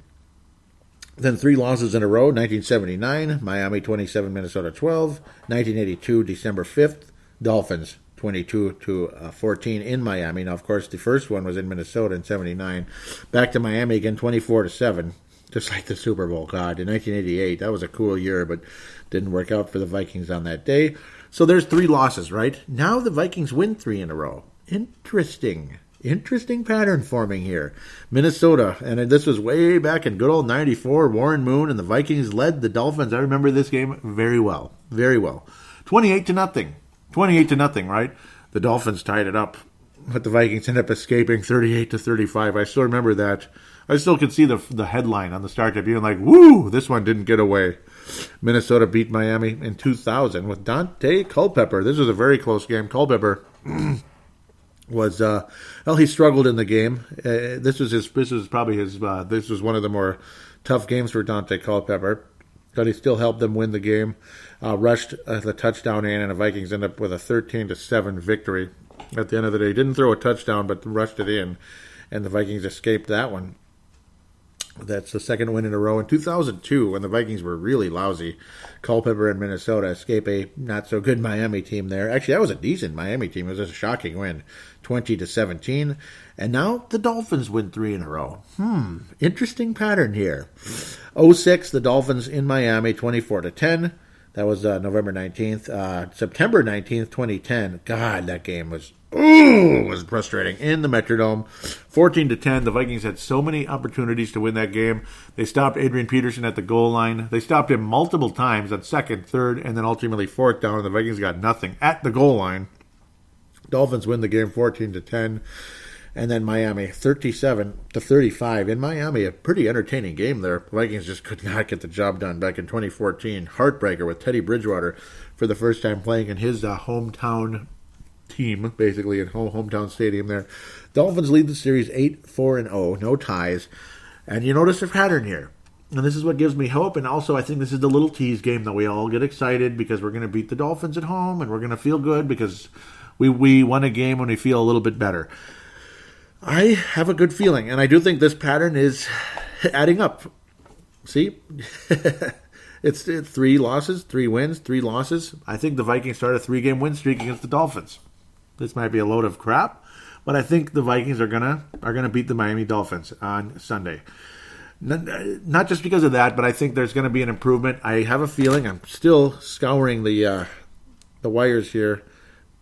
Then 3 losses in a row. 1979, Miami 27, Minnesota 12. 1982, December 5th, Dolphins 22-14 in Miami. Now, of course, the first one was in Minnesota in 79. Back to Miami again, 24-7, just like the Super Bowl. God, in 1988, that was a cool year, but didn't work out for the Vikings on that day. So there's 3 losses, right? Now the Vikings win 3 in a row. Interesting pattern forming here. Minnesota, and this was way back in good old 94, Warren Moon, and the Vikings led the Dolphins. I remember this game very well. 28-0. 28-0, right? The Dolphins tied it up, but the Vikings ended up escaping 38-35. I still remember that. I still can see the headline on the start being like, woo, this one didn't get away. Minnesota beat Miami in 2000 with Dante Culpepper. This was a very close game. Culpepper was, he struggled in the game. This was one of the more tough games for Dante Culpepper. but he still helped them win the game. Rushed the touchdown in, and the Vikings end up with a 13-7 victory. At the end of the day, didn't throw a touchdown, but rushed it in, and the Vikings escaped that one. That's the second win in a row. In 2002, when the Vikings were really lousy, Culpepper and Minnesota escape a not-so-good Miami team there. Actually, that was a decent Miami team. It was a shocking win, 20-17. And now the Dolphins win 3 in a row. Interesting pattern here. 06, the Dolphins in Miami, 24-10. That was November 19th. September 19th, 2010. God, that game was frustrating. In the Metrodome, 14-10. The Vikings had so many opportunities to win that game. They stopped Adrian Peterson at the goal line. They stopped him multiple times on second, third, and then ultimately fourth down. And the Vikings got nothing at the goal line. Dolphins win the game 14-10. And then Miami, 37-35. In Miami, a pretty entertaining game there. The Vikings just could not get the job done back in 2014. Heartbreaker with Teddy Bridgewater for the first time playing in his hometown team, basically in hometown stadium there. Dolphins lead the series 8-4-0, no ties. And you notice a pattern here. And this is what gives me hope. And also, I think this is the little tease game that we all get excited because we're going to beat the Dolphins at home and we're going to feel good because we won a game when we feel a little bit better. I have a good feeling, and I do think this pattern is adding up. See? It's 3 losses, 3 wins, 3 losses. I think the Vikings start a 3-game win streak against the Dolphins. This might be a load of crap, but I think the Vikings are gonna beat the Miami Dolphins on Sunday. Not just because of that, but I think there's going to be an improvement. I have a feeling. I'm still scouring the wires here,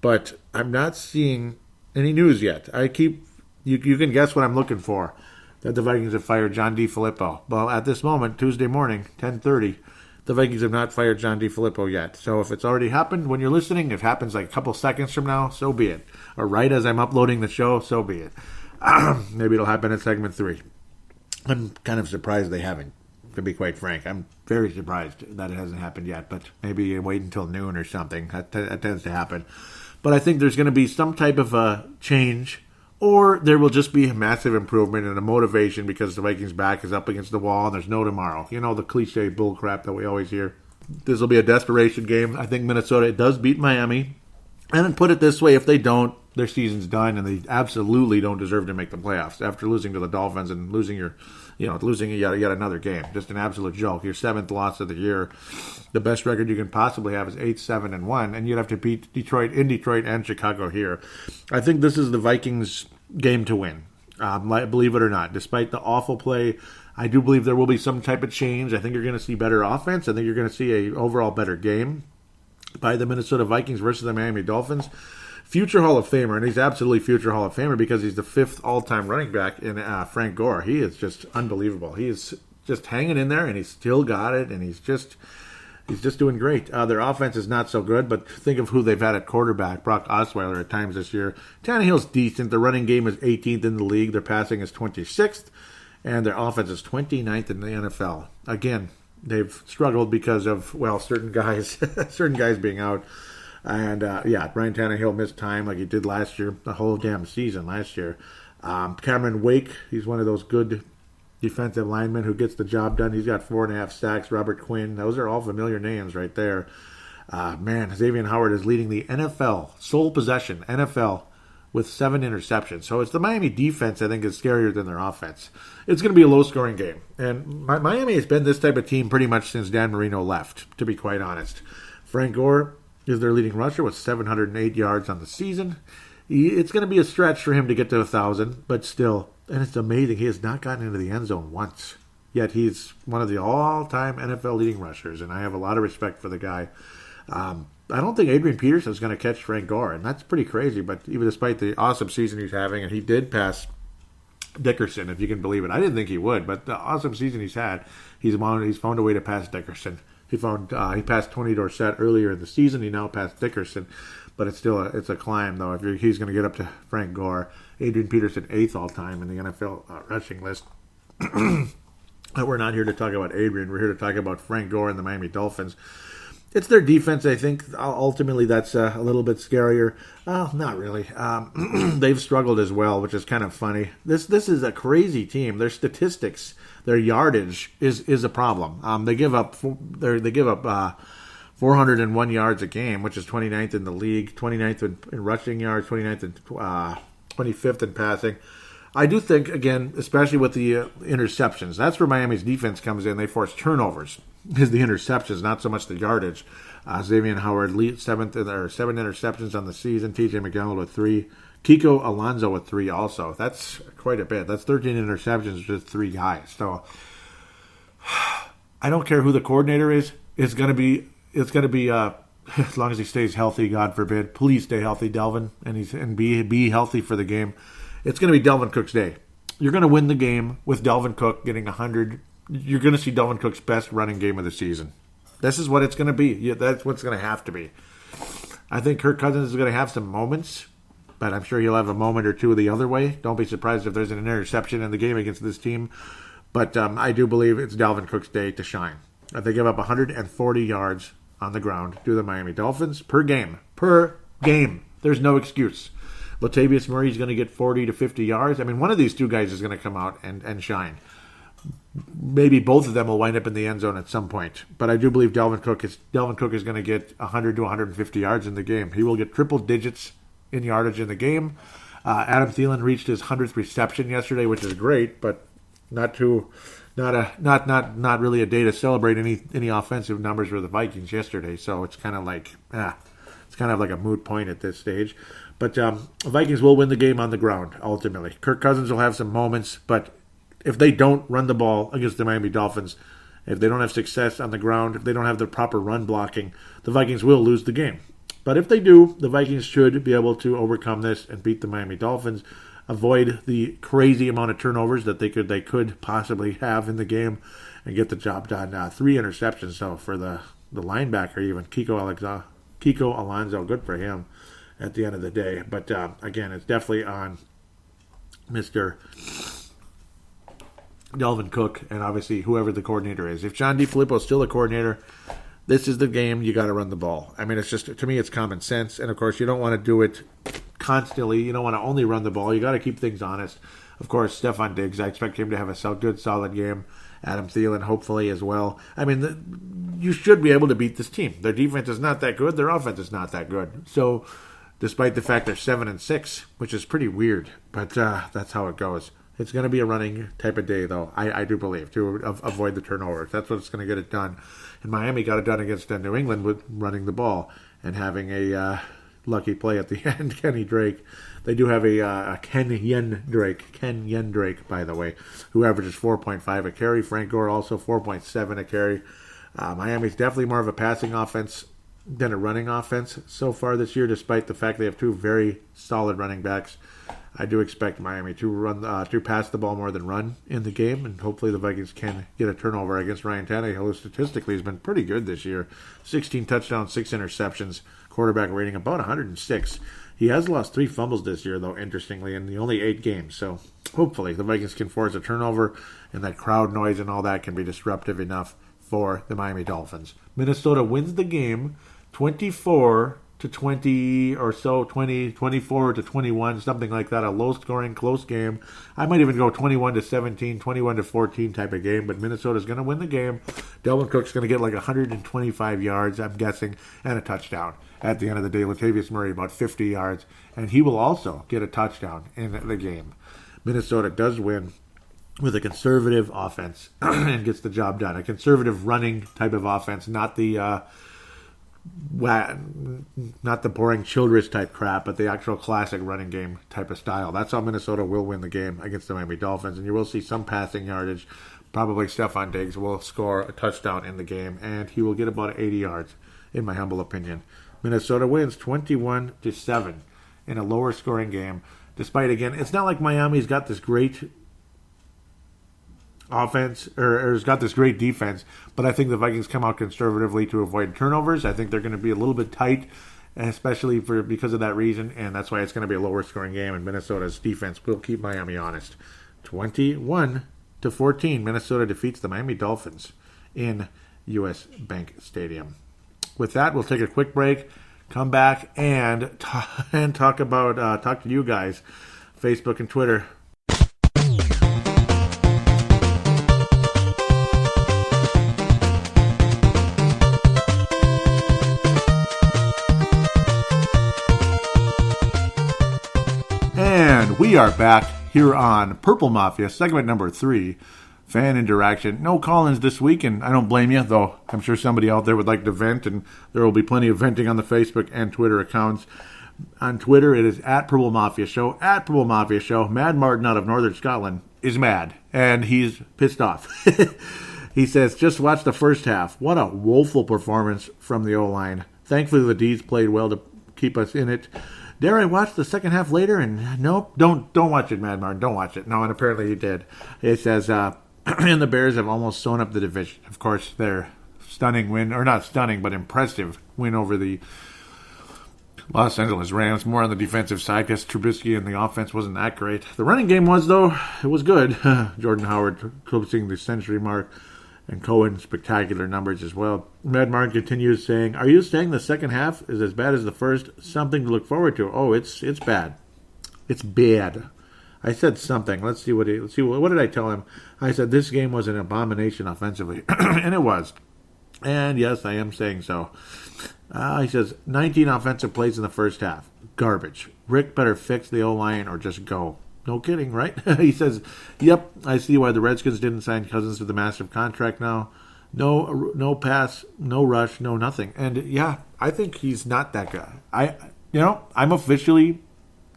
but I'm not seeing any news yet. You can guess what I'm looking for. That the Vikings have fired John DeFilippo. Well, at this moment, Tuesday morning, 10:30, the Vikings have not fired John DeFilippo yet. So if it's already happened when you're listening, if it happens like a couple seconds from now, so be it. Or right as I'm uploading the show, so be it. Maybe it'll happen in segment 3. I'm kind of surprised they haven't, to be quite frank. I'm very surprised that it hasn't happened yet, but maybe you wait until noon or something. That tends to happen. But I think there's going to be some type of a change, or there will just be a massive improvement and a motivation because the Vikings' back is up against the wall and there's no tomorrow. You know, the cliche bull crap that we always hear. This will be a desperation game. I think Minnesota does beat Miami. And put it this way, if they don't, their season's done and they absolutely don't deserve to make the playoffs after losing to the Dolphins and losing yet another game. Just an absolute joke. Your 7th loss of the year. The best record you can possibly have is 8-7-1, and you'd have to beat Detroit and Chicago here. I think this is the Vikings' game to win. Believe it or not, despite the awful play, I do believe there will be some type of change. I think you're going to see better offense. I think you're going to see a overall better game by the Minnesota Vikings versus the Miami Dolphins. Future Hall of Famer, and he's absolutely future Hall of Famer because he's the 5th all-time running back in Frank Gore. He is just unbelievable. He is just hanging in there, and he's still got it, and he's just doing great. Their offense is not so good, but think of who they've had at quarterback. Brock Osweiler at times this year. Tannehill's decent. The running game is 18th in the league. Their passing is 26th, and their offense is 29th in the NFL. Again, they've struggled because of, certain guys being out. And, Ryan Tannehill missed time like he did last year, the whole damn season last year. Cameron Wake, he's one of those good defensive linemen who gets the job done. He's got 4.5 sacks. Robert Quinn, those are all familiar names right there. Xavier Howard is leading the NFL, sole possession, NFL, with 7 interceptions. So it's the Miami defense, I think, is scarier than their offense. It's going to be a low-scoring game. And Miami has been this type of team pretty much since Dan Marino left, to be quite honest. Frank Gore is their leading rusher with 708 yards on the season. It's going to be a stretch for him to get to 1,000, but still. And it's amazing. He has not gotten into the end zone once. Yet he's one of the all-time NFL leading rushers, and I have a lot of respect for the guy. I don't think Adrian Peterson is going to catch Frank Gore, and that's pretty crazy. But even despite the awesome season he's having, and he did pass Dickerson, if you can believe it. I didn't think he would, but the awesome season he's had, he's found a way to pass Dickerson. He passed Tony Dorsett earlier in the season. He now passed Dickerson, but it's still a climb though. If he's going to get up to Frank Gore, Adrian Peterson 8th all time in the NFL rushing list. We're not here to talk about Adrian. We're here to talk about Frank Gore and the Miami Dolphins. It's their defense, I think. Ultimately, that's a little bit scarier. Not really. They've struggled as well, which is kind of funny. This is a crazy team. Their statistics their yardage is a problem. They give up 401 yards a game, which is 29th in the league, 29th in rushing yards, 29th and 25th in passing. I do think, again, especially with the interceptions, that's where Miami's defense comes in. They force turnovers, is the interceptions, not so much the yardage. Xavier Howard lead seven interceptions on the season. T.J. McDonald with 3. Kiko Alonso with 3 also. That's quite a bit. That's 13 interceptions, just 3 guys. So I don't care who the coordinator is. It's going to be as long as he stays healthy, God forbid. Please stay healthy, Delvin, and be healthy for the game. It's going to be Delvin Cook's day. You're going to win the game with Delvin Cook getting 100. You're going to see Delvin Cook's best running game of the season. This is what it's going to be. Yeah, that's what it's going to have to be. I think Kirk Cousins is going to have some moments, but I'm sure he'll have a moment or two the other way. Don't be surprised if there's an interception in the game against this team. But I do believe it's Dalvin Cook's day to shine. They give up 140 yards on the ground to the Miami Dolphins per game. Per game. There's no excuse. Latavius Murray's going to get 40 to 50 yards. I mean, one of these two guys is going to come out and shine. Maybe both of them will wind up in the end zone at some point. But I do believe Dalvin Cook is going to get 100 to 150 yards in the game. He will get triple digits in yardage in the game. Adam Thielen reached his 100th reception yesterday, which is great, but not really a day to celebrate any offensive numbers for the Vikings yesterday. So it's kind of like a moot point at this stage. But the Vikings will win the game on the ground ultimately. Kirk Cousins will have some moments, but if they don't run the ball against the Miami Dolphins, if they don't have success on the ground, if they don't have the proper run blocking, the Vikings will lose the game. But if they do, the Vikings should be able to overcome this and beat the Miami Dolphins, avoid the crazy amount of turnovers that they could possibly have in the game, and get the job done. 3 interceptions, so for the linebacker, even Kiko Alonso, good for him at the end of the day. But again, it's definitely on Mr. Dalvin Cook and obviously whoever the coordinator is. If John DeFilippo is still a coordinator, this is the game. You got to run the ball. I mean, it's just, to me, it's common sense. And of course, you don't want to do it constantly. You don't want to only run the ball. You got to keep things honest. Of course, Stephon Diggs, I expect him to have a good, solid game. Adam Thielen, hopefully, as well. I mean, you should be able to beat this team. Their defense is not that good. Their offense is not that good. So, despite the fact they're 7-6, which is pretty weird, but that's how it goes. It's going to be a running type of day, though, I do believe, to avoid the turnovers. That's what's going to get it done. And Miami got it done against New England with running the ball and having a lucky play at the end, Kenny Drake. They do have a Ken Yen Drake, by the way, who averages 4.5 a carry. Frank Gore also 4.7 a carry. Miami's definitely more of a passing offense than a running offense so far this year, despite the fact they have 2 very solid running backs. I do expect Miami to pass the ball more than run in the game, and hopefully the Vikings can get a turnover against Ryan Tannehill, who statistically has been pretty good this year. 16 touchdowns, 6 interceptions, quarterback rating about 106. He has lost 3 fumbles this year, though, interestingly, in the only 8 games. So hopefully the Vikings can force a turnover, and that crowd noise and all that can be disruptive enough for the Miami Dolphins. Minnesota wins the game 24-20 or so, 24-21, something like that. A low-scoring, close game. I might even go 21-17, 21-14 type of game, but Minnesota's going to win the game. Dalvin Cook's going to get like 125 yards, I'm guessing, and a touchdown. At the end of the day, Latavius Murray about 50 yards, and he will also get a touchdown in the game. Minnesota does win with a conservative offense and gets the job done. A conservative running type of offense, not the boring Childress type crap, but the actual classic running game type of style. That's how Minnesota will win the game against the Miami Dolphins, and you will see some passing yardage. Probably Stephon Diggs will score a touchdown in the game, and he will get about 80 yards, in my humble opinion. Minnesota wins 21-7 in a lower scoring game. Despite, again, it's not like Miami's got this great offense or has got this great defense, but I think the Vikings come out conservatively to avoid turnovers. I think they're going to be a little bit tight, especially because of that reason, and that's why it's going to be a lower scoring game, and Minnesota's defense will keep Miami honest. 21-14, Minnesota defeats the Miami Dolphins in US Bank Stadium. With that, we'll take a quick break, come back, and talk to you guys, Facebook and Twitter. We are back here on Purple Mafia, segment number 3, fan interaction. No call-ins this week, and I don't blame you, though I'm sure somebody out there would like to vent, and there will be plenty of venting on the Facebook and Twitter accounts. On Twitter, it is at Purple Mafia Show, at Purple Mafia Show. Mad Martin out of Northern Scotland is mad, and he's pissed off. He says, just watch the first half. What a woeful performance from the O-line. Thankfully, the D's played well to keep us in it. Dare I watch the second half later? And nope, don't watch it, Mad Martin. Don't watch it. No, and apparently he did. It says, and the Bears have almost sewn up the division. Of course, their stunning win, or not stunning, but impressive win over the Los Angeles Rams. More on the defensive side because Trubisky and the offense wasn't that great. The running game was, though. It was good. Jordan Howard closing the century mark. And Cohen, spectacular numbers as well. Mad Martin continues saying, are you saying the second half is as bad as the first? Something to look forward to. Oh, it's bad. It's bad. I said something. Let's see what did I tell him? I said this game was an abomination offensively. And it was. And yes, I am saying so. He says, 19 offensive plays in the first half. Garbage. Rick better fix the O-line or just go. No kidding, right? He says, yep, I see why the Redskins didn't sign Cousins to the massive contract now. No pass, no rush, no nothing. And yeah, I think he's not that guy. I'm officially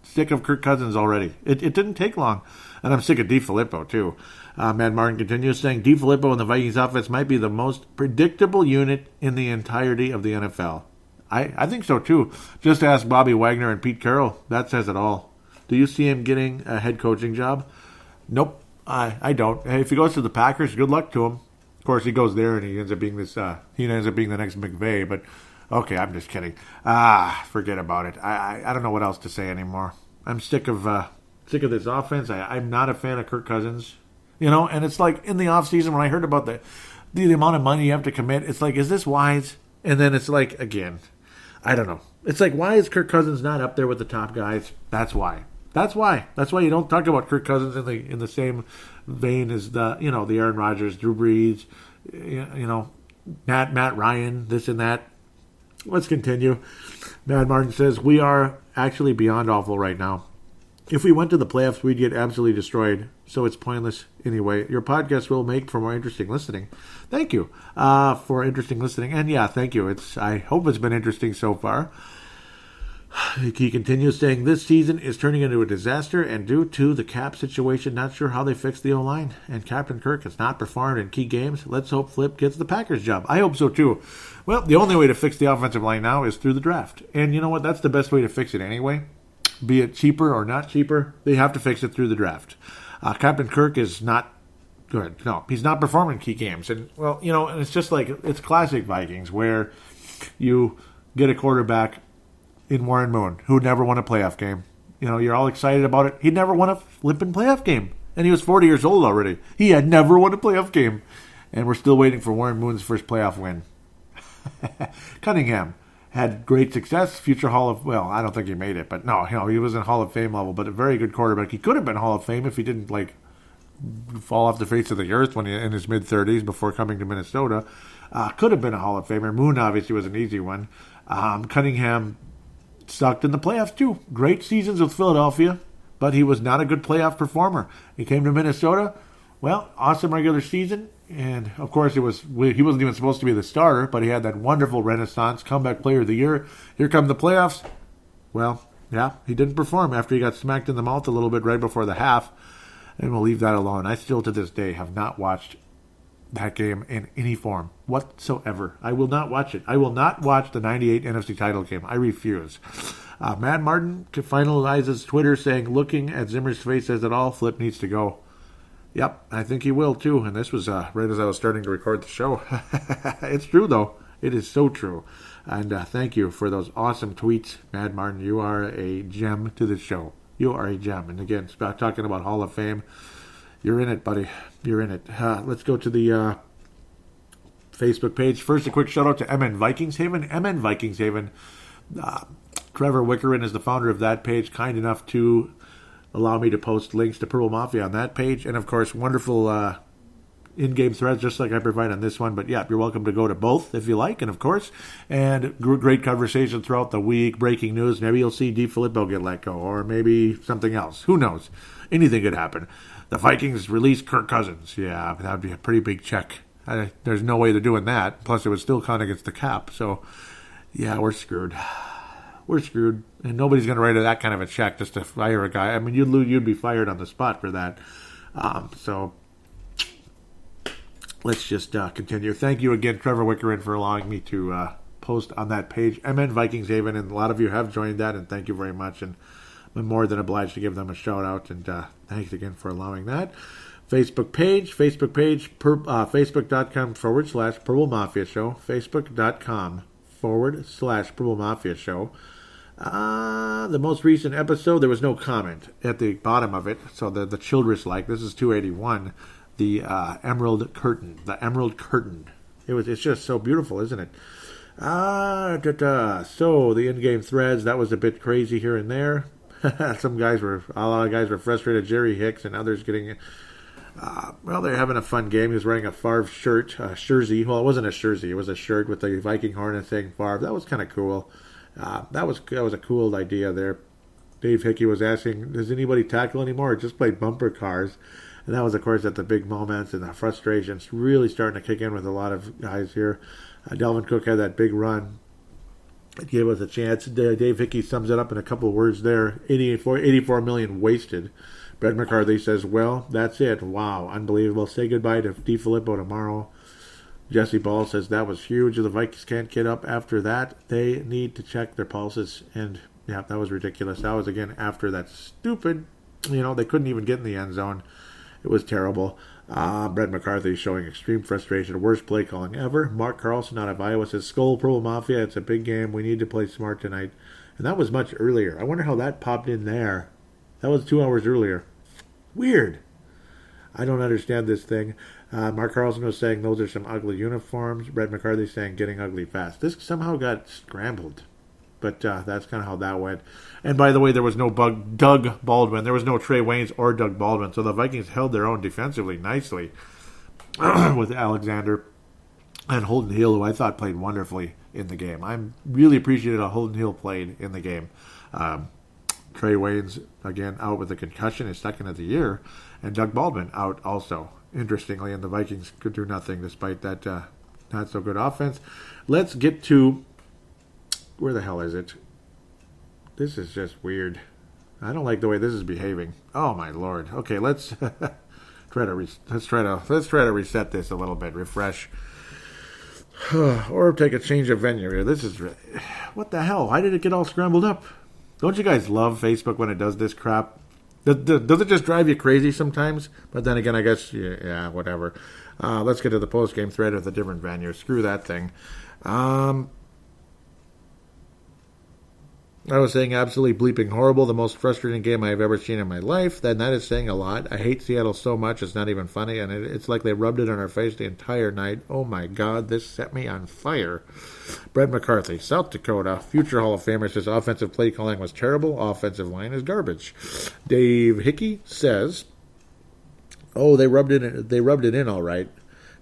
sick of Kirk Cousins already. It didn't take long. And I'm sick of DeFilippo too. Mad Martin continues saying, DeFilippo and the Vikings offense might be the most predictable unit in the entirety of the NFL. I think so too. Just ask Bobby Wagner and Pete Carroll. That says it all. Do you see him getting a head coaching job? Nope, I don't. If he goes to the Packers, good luck to him. Of course, he goes there and he ends up being he ends up being the next McVay. But okay, I'm just kidding. Forget about it. I don't know what else to say anymore. I'm sick of this offense. I'm not a fan of Kirk Cousins. And it's like in the offseason when I heard about the amount of money you have to commit, it's like, is this wise? And then it's like, again, I don't know. It's like, why is Kirk Cousins not up there with the top guys? That's why. That's why you don't talk about Kirk Cousins in the same vein as the Aaron Rodgers, Drew Brees, Matt Ryan, this and that. Let's continue. Mad Martin says, we are actually beyond awful right now. If we went to the playoffs, we'd get absolutely destroyed. So it's pointless anyway. Your podcast will make for more interesting listening. Thank you for interesting listening. And yeah, thank you. I hope it's been interesting so far. He continues saying, this season is turning into a disaster, and due to the cap situation, not sure how they fix the O-line. And Captain Kirk has not performed in key games. Let's hope Flip gets the Packers job. I hope so too. Well, the only way to fix the offensive line now is through the draft. And you know what? That's the best way to fix it anyway. Be it cheaper or not cheaper, they have to fix it through the draft. Captain Kirk is not good. No, he's not performing key games. And, well, and it's just like, it's classic Vikings where you get a quarterback in Warren Moon, who never won a playoff game. You're all excited about it. He never won a flipping playoff game. And he was 40 years old already. He had never won a playoff game. And we're still waiting for Warren Moon's first playoff win. Cunningham had great success. Future I don't think he made it. But no, he was in Hall of Fame level. But a very good quarterback. He could have been Hall of Fame if he didn't, fall off the face of the earth when in his mid-30s before coming to Minnesota. Could have been a Hall of Famer. Moon obviously was an easy one. Cunningham sucked in the playoffs too. Great seasons with Philadelphia, but he was not a good playoff performer. He came to Minnesota. Well, awesome regular season, and of course he wasn't even supposed to be the starter, but he had that wonderful renaissance, comeback player of the year. Here come the playoffs. Well, yeah, he didn't perform after he got smacked in the mouth a little bit right before the half, and we'll leave that alone. I still to this day have not watched that game in any form whatsoever. I will not watch it. I will not watch the 98 NFC title game. I refuse. Mad Martin finalizes Twitter saying, looking at Zimmer's face says it all, Flip needs to go. Yep, I think he will too. And this was right as I was starting to record the show. It's true though. It is so true. And thank you for those awesome tweets, Mad Martin. You are a gem to the show. You are a gem. And again, talking about Hall of Fame, you're in it, buddy. You're in it. Let's go to the Facebook page. First, a quick shout out to MN Vikings Haven. MN Vikings Haven. Trevor Wickerin is the founder of that page, kind enough to allow me to post links to Purple Mafia on that page. And, of course, wonderful in-game threads just like I provide on this one. But yeah, you're welcome to go to both if you like. And of course, and great conversation throughout the week, breaking news. Maybe you'll see DeFilippo get let go, or maybe something else. Who knows? Anything could happen. The Vikings released Kirk Cousins. Yeah, that would be a pretty big check. There's no way they're doing that. Plus, it would still count against the cap. So, yeah, we're screwed. We're screwed. And nobody's going to write that kind of a check just to fire a guy. I mean, you'd be fired on the spot for that. So, let's just continue. Thank you again, Trevor Wickerin, for allowing me to post on that page. MN Vikings Haven, and a lot of you have joined that, and thank you very much. And I'm more than obliged to give them a shout out, and thanks again for allowing that. Facebook page, facebook.com/Purple Mafia Show, facebook.com/Purple Mafia Show. The most recent episode, there was no comment at the bottom of it, so the Childress this is 281, the Emerald Curtain. It's just so beautiful, isn't it? So the in-game threads, that was a bit crazy here and there. A lot of guys were frustrated. Jerry Hicks and others getting, they're having a fun game. He was wearing a Favre shirt, jersey. Well, it wasn't a jersey. It was a shirt with the Viking Hornet saying Favre. That was kind of cool. That was a cool idea there. Dave Hickey was asking, does anybody tackle anymore or just play bumper cars? And that was, of course, at the big moments, and the frustrations really starting to kick in with a lot of guys here. Dalvin Cook had that big run. It gave us a chance. Dave Hickey sums it up in a couple of words there. 84 million wasted. Brett McCarthy says, well, that's it. Wow, unbelievable. Say goodbye to DeFilippo tomorrow. Jesse Ball says, that was huge. The Vikings can't get up after that. They need to check their pulses. And, yeah, that was ridiculous. That was, again, after that stupid, they couldn't even get in the end zone. It was terrible. Brett McCarthy showing extreme frustration. Worst play calling ever. Mark Carlson out of Iowa says, Skull Purple Mafia, it's a big game. We need to play smart tonight. And that was much earlier. I wonder how that popped in there. That was 2 hours earlier. Weird. I don't understand this thing. Mark Carlson was saying those are some ugly uniforms. Brett McCarthy saying getting ugly fast. This somehow got scrambled. But that's kind of how that went. And by the way, there was no Doug Baldwin. There was no Trey Waynes or Doug Baldwin. So the Vikings held their own defensively nicely with Alexander and Holden Hill, who I thought played wonderfully in the game. I'm really appreciated how Holden Hill played in the game. Trey Waynes, again, out with a concussion, his second of the year. And Doug Baldwin out also, interestingly. And the Vikings could do nothing despite that not so good offense. Let's get to... Where the hell is it? This is just weird. I don't like the way this is behaving. Oh my lord. Okay, let's try to reset this a little bit, refresh, or take a change of venue here. This is what the hell? Why did it get all scrambled up? Don't you guys love Facebook when it does this crap? Does it just drive you crazy sometimes? But then again, I guess yeah, whatever. Let's get to the post game thread with a different venue. Screw that thing. I was saying absolutely bleeping horrible, the most frustrating game I've ever seen in my life. Then that is saying a lot. I hate Seattle so much, it's not even funny, and it's like they rubbed it on our face the entire night. Oh my God, this set me on fire. Brett McCarthy, South Dakota, future Hall of Famer, says offensive play calling was terrible, offensive line is garbage. Dave Hickey says, oh, they rubbed it in all right.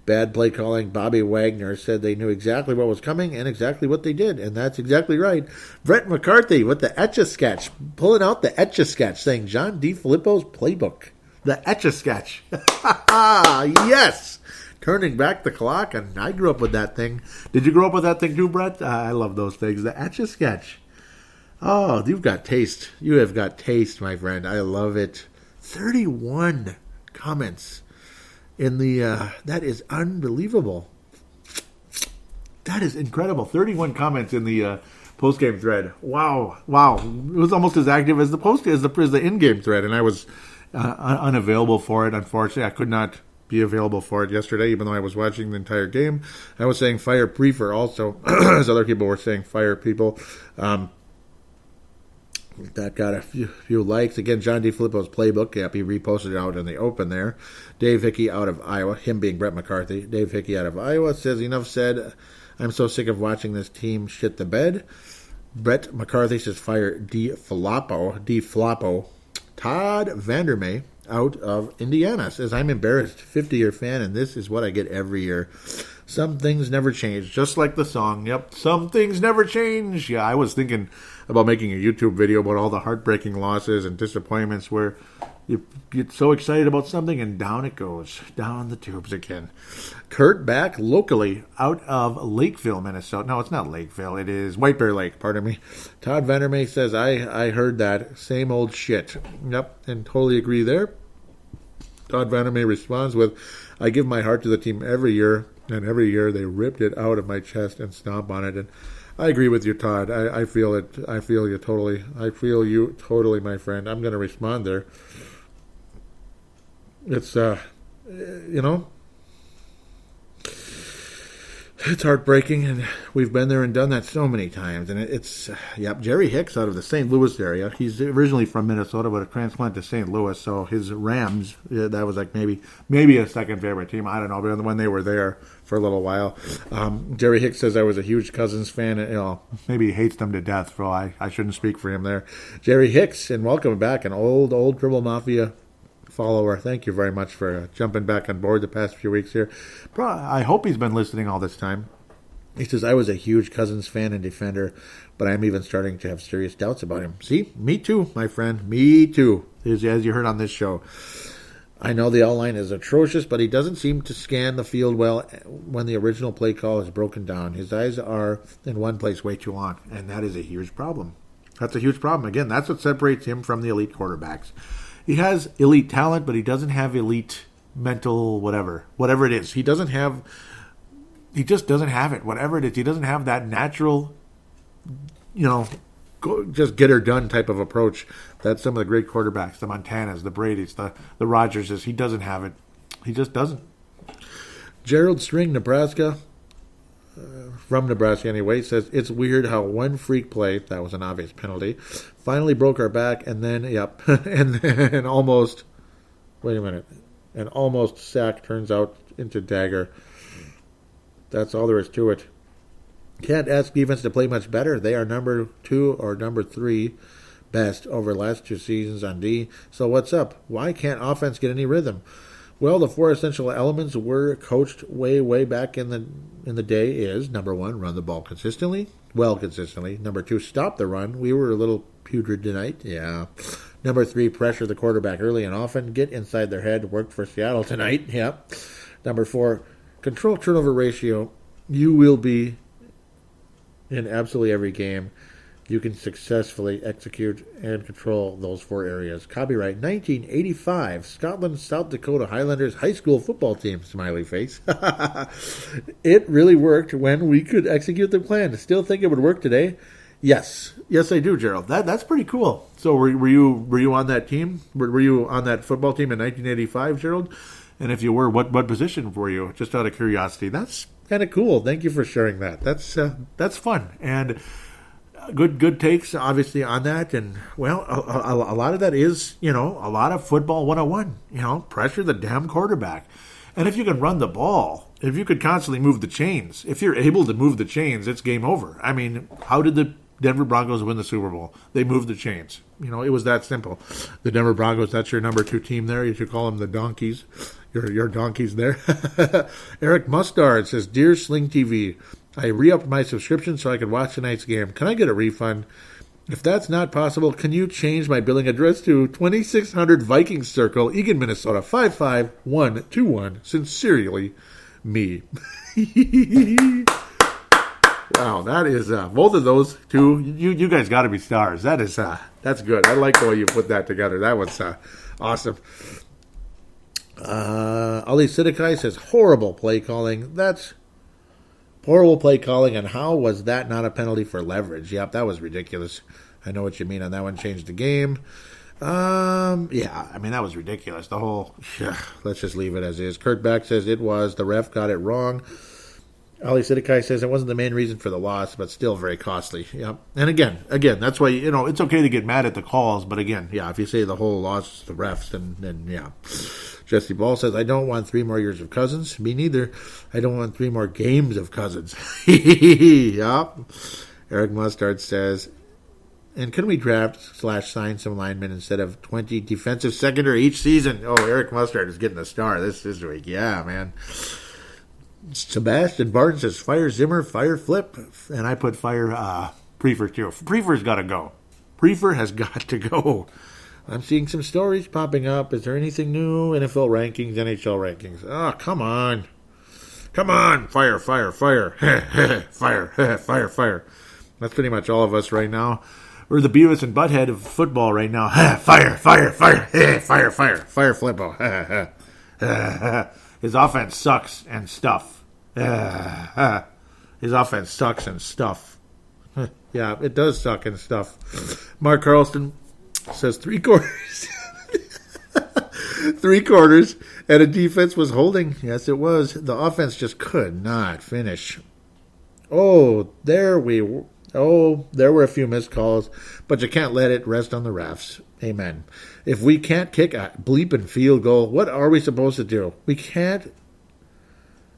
Bad play calling. Bobby Wagner said they knew exactly what was coming and exactly what they did, and that's exactly right. Brett McCarthy with the Etch-a-Sketch, pulling out the Etch-a-Sketch, saying John DeFilippo's playbook. The Etch-a-Sketch. Yes! Turning back the clock, and I grew up with that thing. Did you grow up with that thing too, Brett? I love those things. The Etch-a-Sketch. Oh, you've got taste. You have got taste, my friend. I love it. 31 comments. In the that is unbelievable. That is incredible. 31 comments in the post-game thread. Wow. It was almost as active as the in-game thread, and I was unavailable for it. Unfortunately, I could not be available for it yesterday, even though I was watching the entire game. I was saying fire Prefer also, as other people were saying fire people. That got a few likes. Again, John DeFilippo's playbook. Yep, he reposted it out in the open there. Dave Hickey out of Iowa, him being Brett McCarthy. Dave Hickey out of Iowa says, enough said. I'm so sick of watching this team shit the bed. Brett McCarthy says, fire DeFilippo. Todd Vandermeer out of Indiana says, I'm embarrassed, 50-year fan, and this is what I get every year. Some things never change, just like the song. Yep, some things never change. Yeah, I was thinking about making a YouTube video about all the heartbreaking losses and disappointments where you get so excited about something and down it goes, down the tubes again. Kurt back locally out of Lakeville, Minnesota. No, it's not Lakeville. It is White Bear Lake, pardon me. Todd Vandermeer says, I heard that. Same old shit. Yep, and totally agree there. Todd Vandermeer responds with, I give my heart to the team every year, and every year they ripped it out of my chest and stomp on it. And I agree with you, Todd. I feel it. I feel you totally. I feel you totally, my friend. I'm going to respond there. It's, it's heartbreaking, and we've been there and done that so many times. And it's Jerry Hicks out of the St. Louis area. He's originally from Minnesota, but a transplant to St. Louis. So his Rams, that was like maybe a second favorite team. I don't know, but when they were there for a little while. Jerry Hicks says I was a huge Cousins fan. Maybe he hates them to death, so I shouldn't speak for him there. Jerry Hicks, and welcome back, an old Triple Mafia follower. Thank you very much for jumping back on board the past few weeks here. I hope he's been listening all this time. He says, I was a huge Cousins fan and defender, but I'm even starting to have serious doubts about him. See, me too, my friend. Me too, as you heard on this show. I know the outline is atrocious, but he doesn't seem to scan the field well when the original play call is broken down. His eyes are in one place way too long, and that is a huge problem. That's a huge problem. Again, that's what separates him from the elite quarterbacks. He has elite talent, but he doesn't have elite mental whatever it is. He just doesn't have it, whatever it is. He doesn't have that natural, just get her done type of approach that some of the great quarterbacks, the Montanas, the Bradys, the Rodgerses, he doesn't have it. He just doesn't. Gerald String, Nebraska, from Nebraska anyway, says, it's weird how one freak play, that was an obvious penalty, finally broke our back, and then, and almost sack turns out into dagger. That's all there is to it. Can't ask defense to play much better. They are number 2 or number 3 best over the last 2 seasons on D. So what's up? Why can't offense get any rhythm? Well, the 4 essential elements were coached way back in the day is, number 1, run the ball consistently. Number 2, stop the run. We were a little putrid tonight. Yeah. Number 3, pressure the quarterback early and often. Get inside their head. Worked for Seattle tonight. Yeah. Number 4, control turnover ratio. You will be in absolutely every game. You can successfully execute and control those 4 areas. Copyright 1985, Scotland, South Dakota Highlanders high school football team, smiley face. It really worked when we could execute the plan. Still think it would work today? Yes, I do, Gerald. That's pretty cool. So were you on that team? Were you on that football team in 1985, Gerald? And if you were, what position were you? Just out of curiosity. That's kind of cool. Thank you for sharing that. That's fun. And good takes, obviously, on that. And, well, a lot of that is, a lot of football 101. Pressure the damn quarterback. And if you can run the ball, if you could constantly move the chains, if you're able to move the chains, it's game over. I mean, how did the Denver Broncos win the Super Bowl? They moved the chains. It was that simple. The Denver Broncos, that's your number 2 team there. You should call them the Donkeys. Your Donkeys there. Eric Mustard says, Dear Sling TV, I re-upped my subscription so I could watch tonight's game. Can I get a refund? If that's not possible, can you change my billing address to 2600 Vikings Circle, Eagan, Minnesota, 55121? Sincerely, me. Wow, that is both of those two. You guys got to be stars. That's good. I like the way you put that together. That was awesome. Ali Sidikai says horrible play calling. That's horrible play calling, and how was that not a penalty for leverage? Yep, that was ridiculous. I know what you mean on that one. Changed the game. Yeah, I mean, that was ridiculous. The whole, let's just leave it as is. Kurt Beck says it was. The ref got it wrong. Ali Sidikai says it wasn't the main reason for the loss, but still very costly. Yep. And again, that's why, it's okay to get mad at the calls, but again, if you say the whole loss to the refs, then yeah. Jesse Ball says, I don't want 3 more years of Cousins. Me neither. I don't want 3 more games of Cousins. Yep. Eric Mustard says, And can we draft/sign some linemen instead of 20 defensive secondary each season? Oh, Eric Mustard is getting a star this week. Yeah, man. Sebastian Barton says, fire Zimmer, fire Flip. And I put fire Prefer too. Prefer's got to go. Prefer has got to go. I'm seeing some stories popping up. Is there anything new? NFL rankings, NHL rankings. Oh, come on. Come on. Fire, fire, fire. Fire, fire, fire. That's pretty much all of us right now. We're the Beavis and Butthead of football right now. Fire, fire, fire. Fire, fire. Fire Flippo. His offense sucks and stuff. His offense sucks and stuff. Yeah, it does suck and stuff. Mark Carlston says 3 quarters. 3 quarters, and a defense was holding. Yes, it was. The offense just could not finish. There were a few missed calls, but you can't let it rest on the refs. Amen. If we can't kick a bleeping field goal, what are we supposed to do? We can't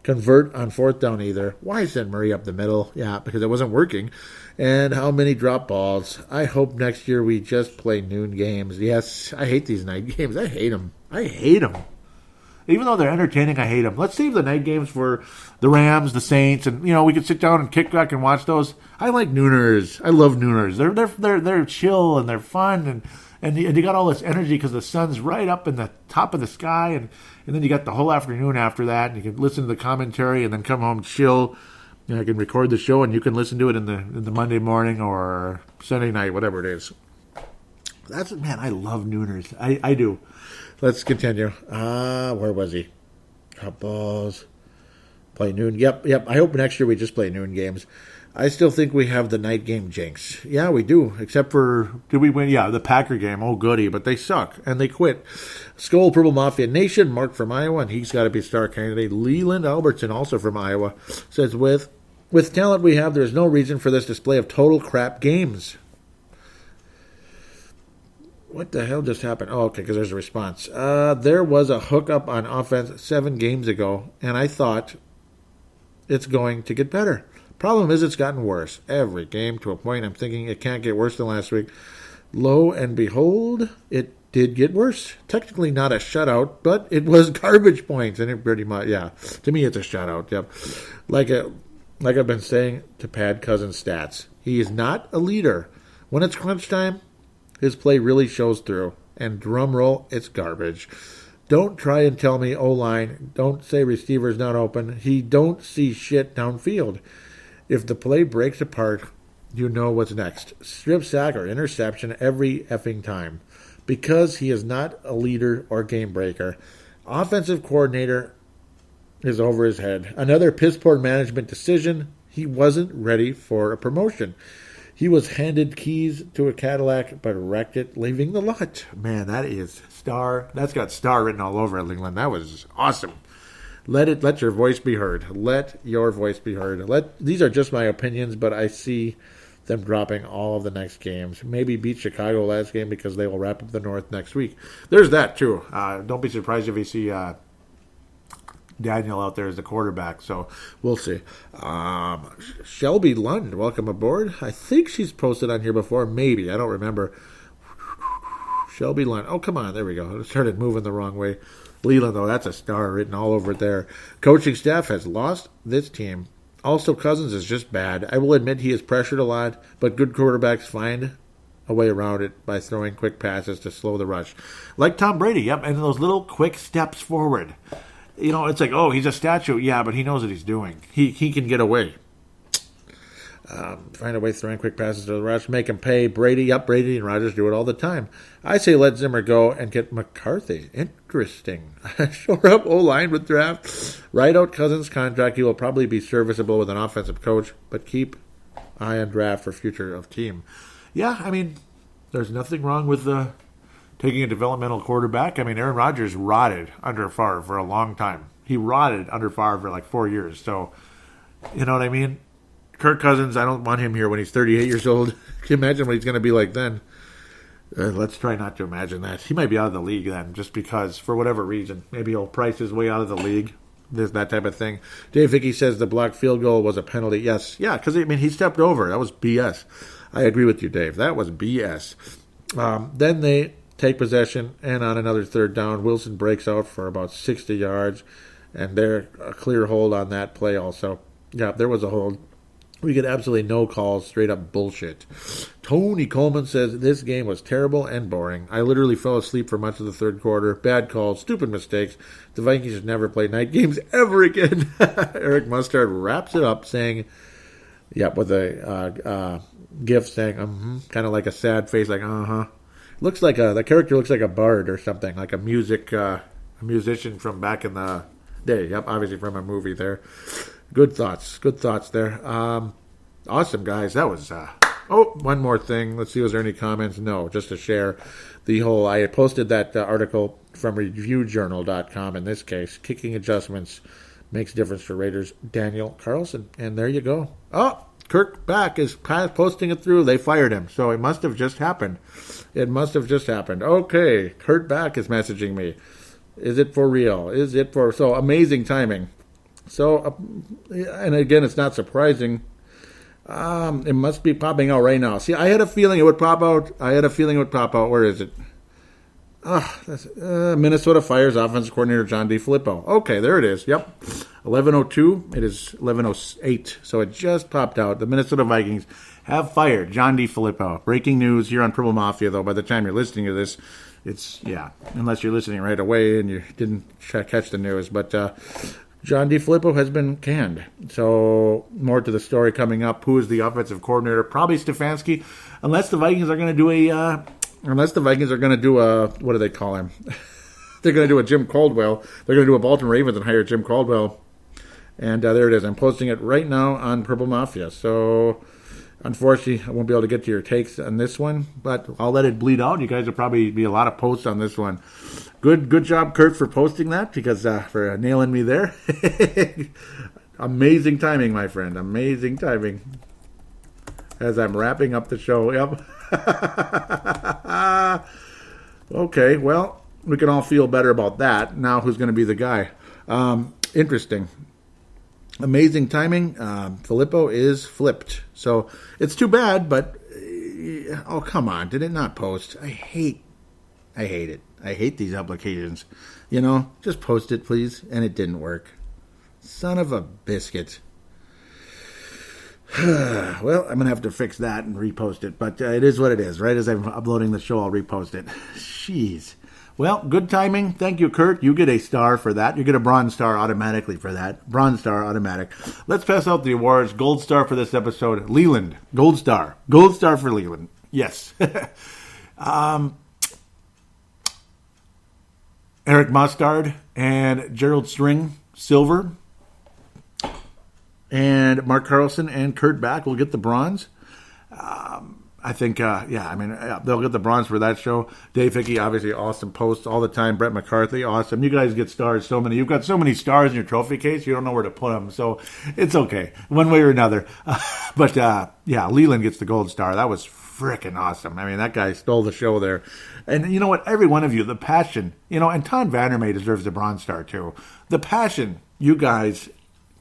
convert on 4th down either. Why send Murray up the middle? Yeah, because it wasn't working. And how many drop balls? I hope next year we just play noon games. Yes, I hate these night games. I hate them. Even though they're entertaining, I hate them. Let's save the night games for the Rams, the Saints, and we could sit down and kick back and watch those. I like nooners. I love nooners. They're chill and they're fun and you got all this energy because the sun's right up in the top of the sky, and then you got the whole afternoon after that, and you can listen to the commentary and then come home chill. I can record the show and you can listen to it in the Monday morning or Sunday night, whatever it is. I love nooners. I do. Let's continue. Where was he? Hot balls. Play noon. Yep. I hope next year we just play noon games. I still think we have the night game jinx. Yeah, we do. Except for, did we win? Yeah, the Packer game. Oh, goody. But they suck. And they quit. Skull Purple Mafia Nation, Mark from Iowa, and he's got to be star candidate. Leland Albertson, also from Iowa, says, with talent we have, there's no reason for this display of total crap games. What the hell just happened? Oh, okay, because there's a response. There was a hookup on offense 7 games ago, and I thought it's going to get better. Problem is, it's gotten worse every game to a point I'm thinking it can't get worse than last week. Lo and behold, it did get worse. Technically not a shutout, but it was garbage points, and it pretty much, yeah. To me, it's a shutout. Yep. Like I've been saying to pad Cousins' stats, he is not a leader. When it's crunch time, his play really shows through. And drum roll, it's garbage. Don't try and tell me O-line. Don't say receiver's not open. He don't see shit downfield. If the play breaks apart, you know what's next. Strip sack or interception every effing time. Because he is not a leader or game breaker. Offensive coordinator is over his head. Another piss-poor management decision. He wasn't ready for a promotion. He was handed keys to a Cadillac, but wrecked it, leaving the lot. Man, that is star. That's got star written all over it, Leland. That was awesome. Let your voice be heard. Let your voice be heard. These are just my opinions, but I see them dropping all of the next games. Maybe beat Chicago last game because they will wrap up the North next week. There's that, too. Don't be surprised if you see Daniel out there as the quarterback, so we'll see. Shelby Lund, welcome aboard. I think she's posted on here before. Maybe. I don't remember. Shelby Lund. Oh, come on. There we go. It started moving the wrong way. Leland, though, that's a star written all over it there. Coaching staff has lost this team. Also, Cousins is just bad. I will admit he is pressured a lot, but good quarterbacks find a way around it by throwing quick passes to slow the rush. Like Tom Brady, yep, and those little quick steps forward. It's like, oh, he's a statue. Yeah, but he knows what he's doing. He can get away. Find a way throwing quick passes to the rush, make him pay. Brady and Rodgers do it all the time. I say let Zimmer go and get McCarthy. Interesting. Shore up O-line with draft. Write out Cousins' contract. He will probably be serviceable with an offensive coach, but keep eye on draft for future of team. Yeah, there's nothing wrong with taking a developmental quarterback. Aaron Rodgers rotted under Favre for a long time. He rotted under Favre for like 4 years. So, you know what I mean? Kirk Cousins, I don't want him here when he's 38 years old. Can you imagine what he's going to be like then? Let's try not to imagine that. He might be out of the league then, just because, for whatever reason. Maybe he'll price his way out of the league. that type of thing. Dave Hickey says the blocked field goal was a penalty. Yes. Yeah, because, he stepped over. That was BS. I agree with you, Dave. That was BS. Then they take possession, and on another third down, Wilson breaks out for about 60 yards, and they're a clear hold on that play also. Yeah, there was a hold. We get absolutely no calls, straight up bullshit. Tony Coleman says this game was terrible and boring. I literally fell asleep for much of the third quarter. Bad calls, stupid mistakes. The Vikings should never play night games ever again. Eric Mustard wraps it up saying, with a gif saying, kind of like a sad face, like, Looks like the character looks like a bard or something, like a musician from back in the day. Yep, obviously from a movie there. Good thoughts there. Awesome, guys. That was, one more thing. Let's see, was there any comments? No, just to share I posted that article from reviewjournal.com in this case. Kicking adjustments makes difference for Raiders. Daniel Carlson. And there you go. Oh, Kirk Back is posting it through. They fired him. So it must have just happened. Okay. Kurt Back is messaging me. Is it for real? So amazing timing. So, and again, it's not surprising. It must be popping out right now. See, I had a feeling it would pop out. Where is it? Minnesota fires offensive coordinator John DeFilippo. Okay, there it is. Yep. 11:02. It is 11:08. So it just popped out. The Minnesota Vikings have fired John DeFilippo. Breaking news here on Purple Mafia, though. By the time you're listening to this, unless you're listening right away and you didn't catch the news. But John DeFilippo has been canned. So more to the story coming up. Who is the offensive coordinator? Probably Stefanski, unless the Vikings are going to do a what do they call him? They're going to do a Jim Caldwell. They're going to do a Baltimore Ravens and hire Jim Caldwell. And there it is. I'm posting it right now on Purple Mafia. So unfortunately, I won't be able to get to your takes on this one, but I'll let it bleed out. You guys will probably be a lot of posts on this one. Good job, Kurt, for posting that, because for nailing me there. Amazing timing, my friend. Amazing timing. As I'm wrapping up the show. Yep. Okay, well, we can all feel better about that. Now, who's going to be the guy? Interesting. Amazing timing. Filippo is flipped. So it's too bad, but oh, come on. Did it not post? I hate it. I hate these applications. Just post it, please. And it didn't work. Son of a biscuit. Well, I'm going to have to fix that and repost it. But it is what it is. Right as I'm uploading the show, I'll repost it. Jeez. Well, good timing. Thank you, Kurt. You get a star for that. You get a bronze star automatically for that. Bronze star automatic. Let's pass out the awards. Gold star for this episode. Leland. Gold star. Gold star for Leland. Yes. Eric Mustard and Gerald String, silver. And Mark Carlson and Kurt Back will get the bronze. I think, they'll get the bronze for that show. Dave Hickey, obviously, awesome posts all the time. Brett McCarthy, awesome. You guys get stars, you've got so many stars in your trophy case, you don't know where to put them. So it's okay, one way or another. But Leland gets the gold star. That was freaking awesome. I mean, that guy stole the show there. And you know what? Every one of you, the passion, and Ton Vandermeer deserves the bronze star too. The passion you guys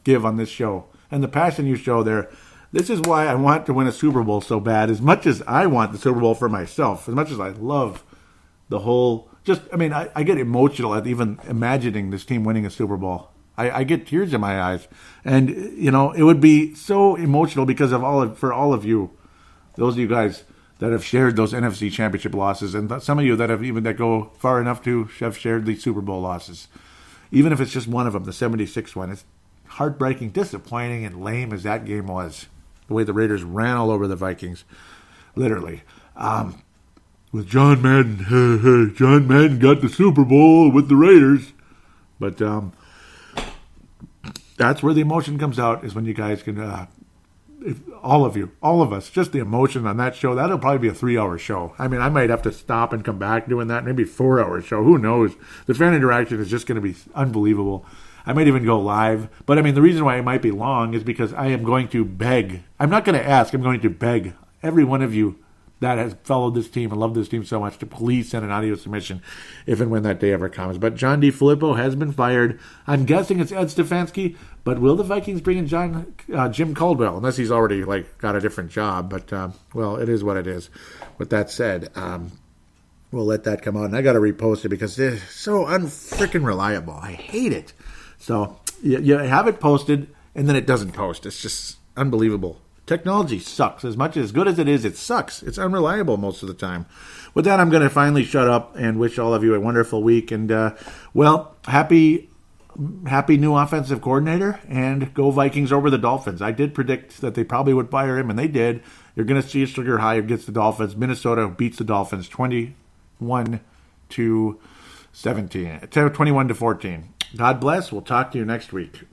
give on this show and the passion you show there. This is why I want to win a Super Bowl so bad, as much as I want the Super Bowl for myself, as much as I love the whole, I get emotional at even imagining this team winning a Super Bowl. I get tears in my eyes. And, it would be so emotional because of for all of you, those of you guys that have shared those NFC Championship losses, and some of you that go far enough to have shared the Super Bowl losses. Even if it's just one of them, the 76 one. It's heartbreaking, disappointing, and lame as that game was. The way the Raiders ran all over the Vikings, literally. With John Madden, John Madden got the Super Bowl with the Raiders. But that's where the emotion comes out, is when you guys can, all of us, just the emotion on that show. That'll probably be a 3-hour show. I mean, I might have to stop and come back doing that, maybe 4-hour show. Who knows? The fan interaction is just going to be unbelievable. I might even go live. But, the reason why it might be long is because I am going to beg. I'm not going to ask. I'm going to beg every one of you that has followed this team and loved this team so much to please send an audio submission if and when that day ever comes. But John DeFilippo has been fired. I'm guessing it's Ed Stefanski, but will the Vikings bring in Jim Caldwell? Unless he's already got a different job. But, well, it is what it is. With that said, we'll let that come out. And I got to repost it because it's so unfreaking reliable. I hate it. So you have it posted, and then it doesn't post. It's just unbelievable. Technology sucks. As good as it is, it sucks. It's unreliable most of the time. With that, I'm going to finally shut up and wish all of you a wonderful week. And, happy new offensive coordinator, and go Vikings over the Dolphins. I did predict that they probably would fire him, and they did. You're going to see a sugar high against the Dolphins. Minnesota beats the Dolphins 21-17, 21-14. God bless. We'll talk to you next week.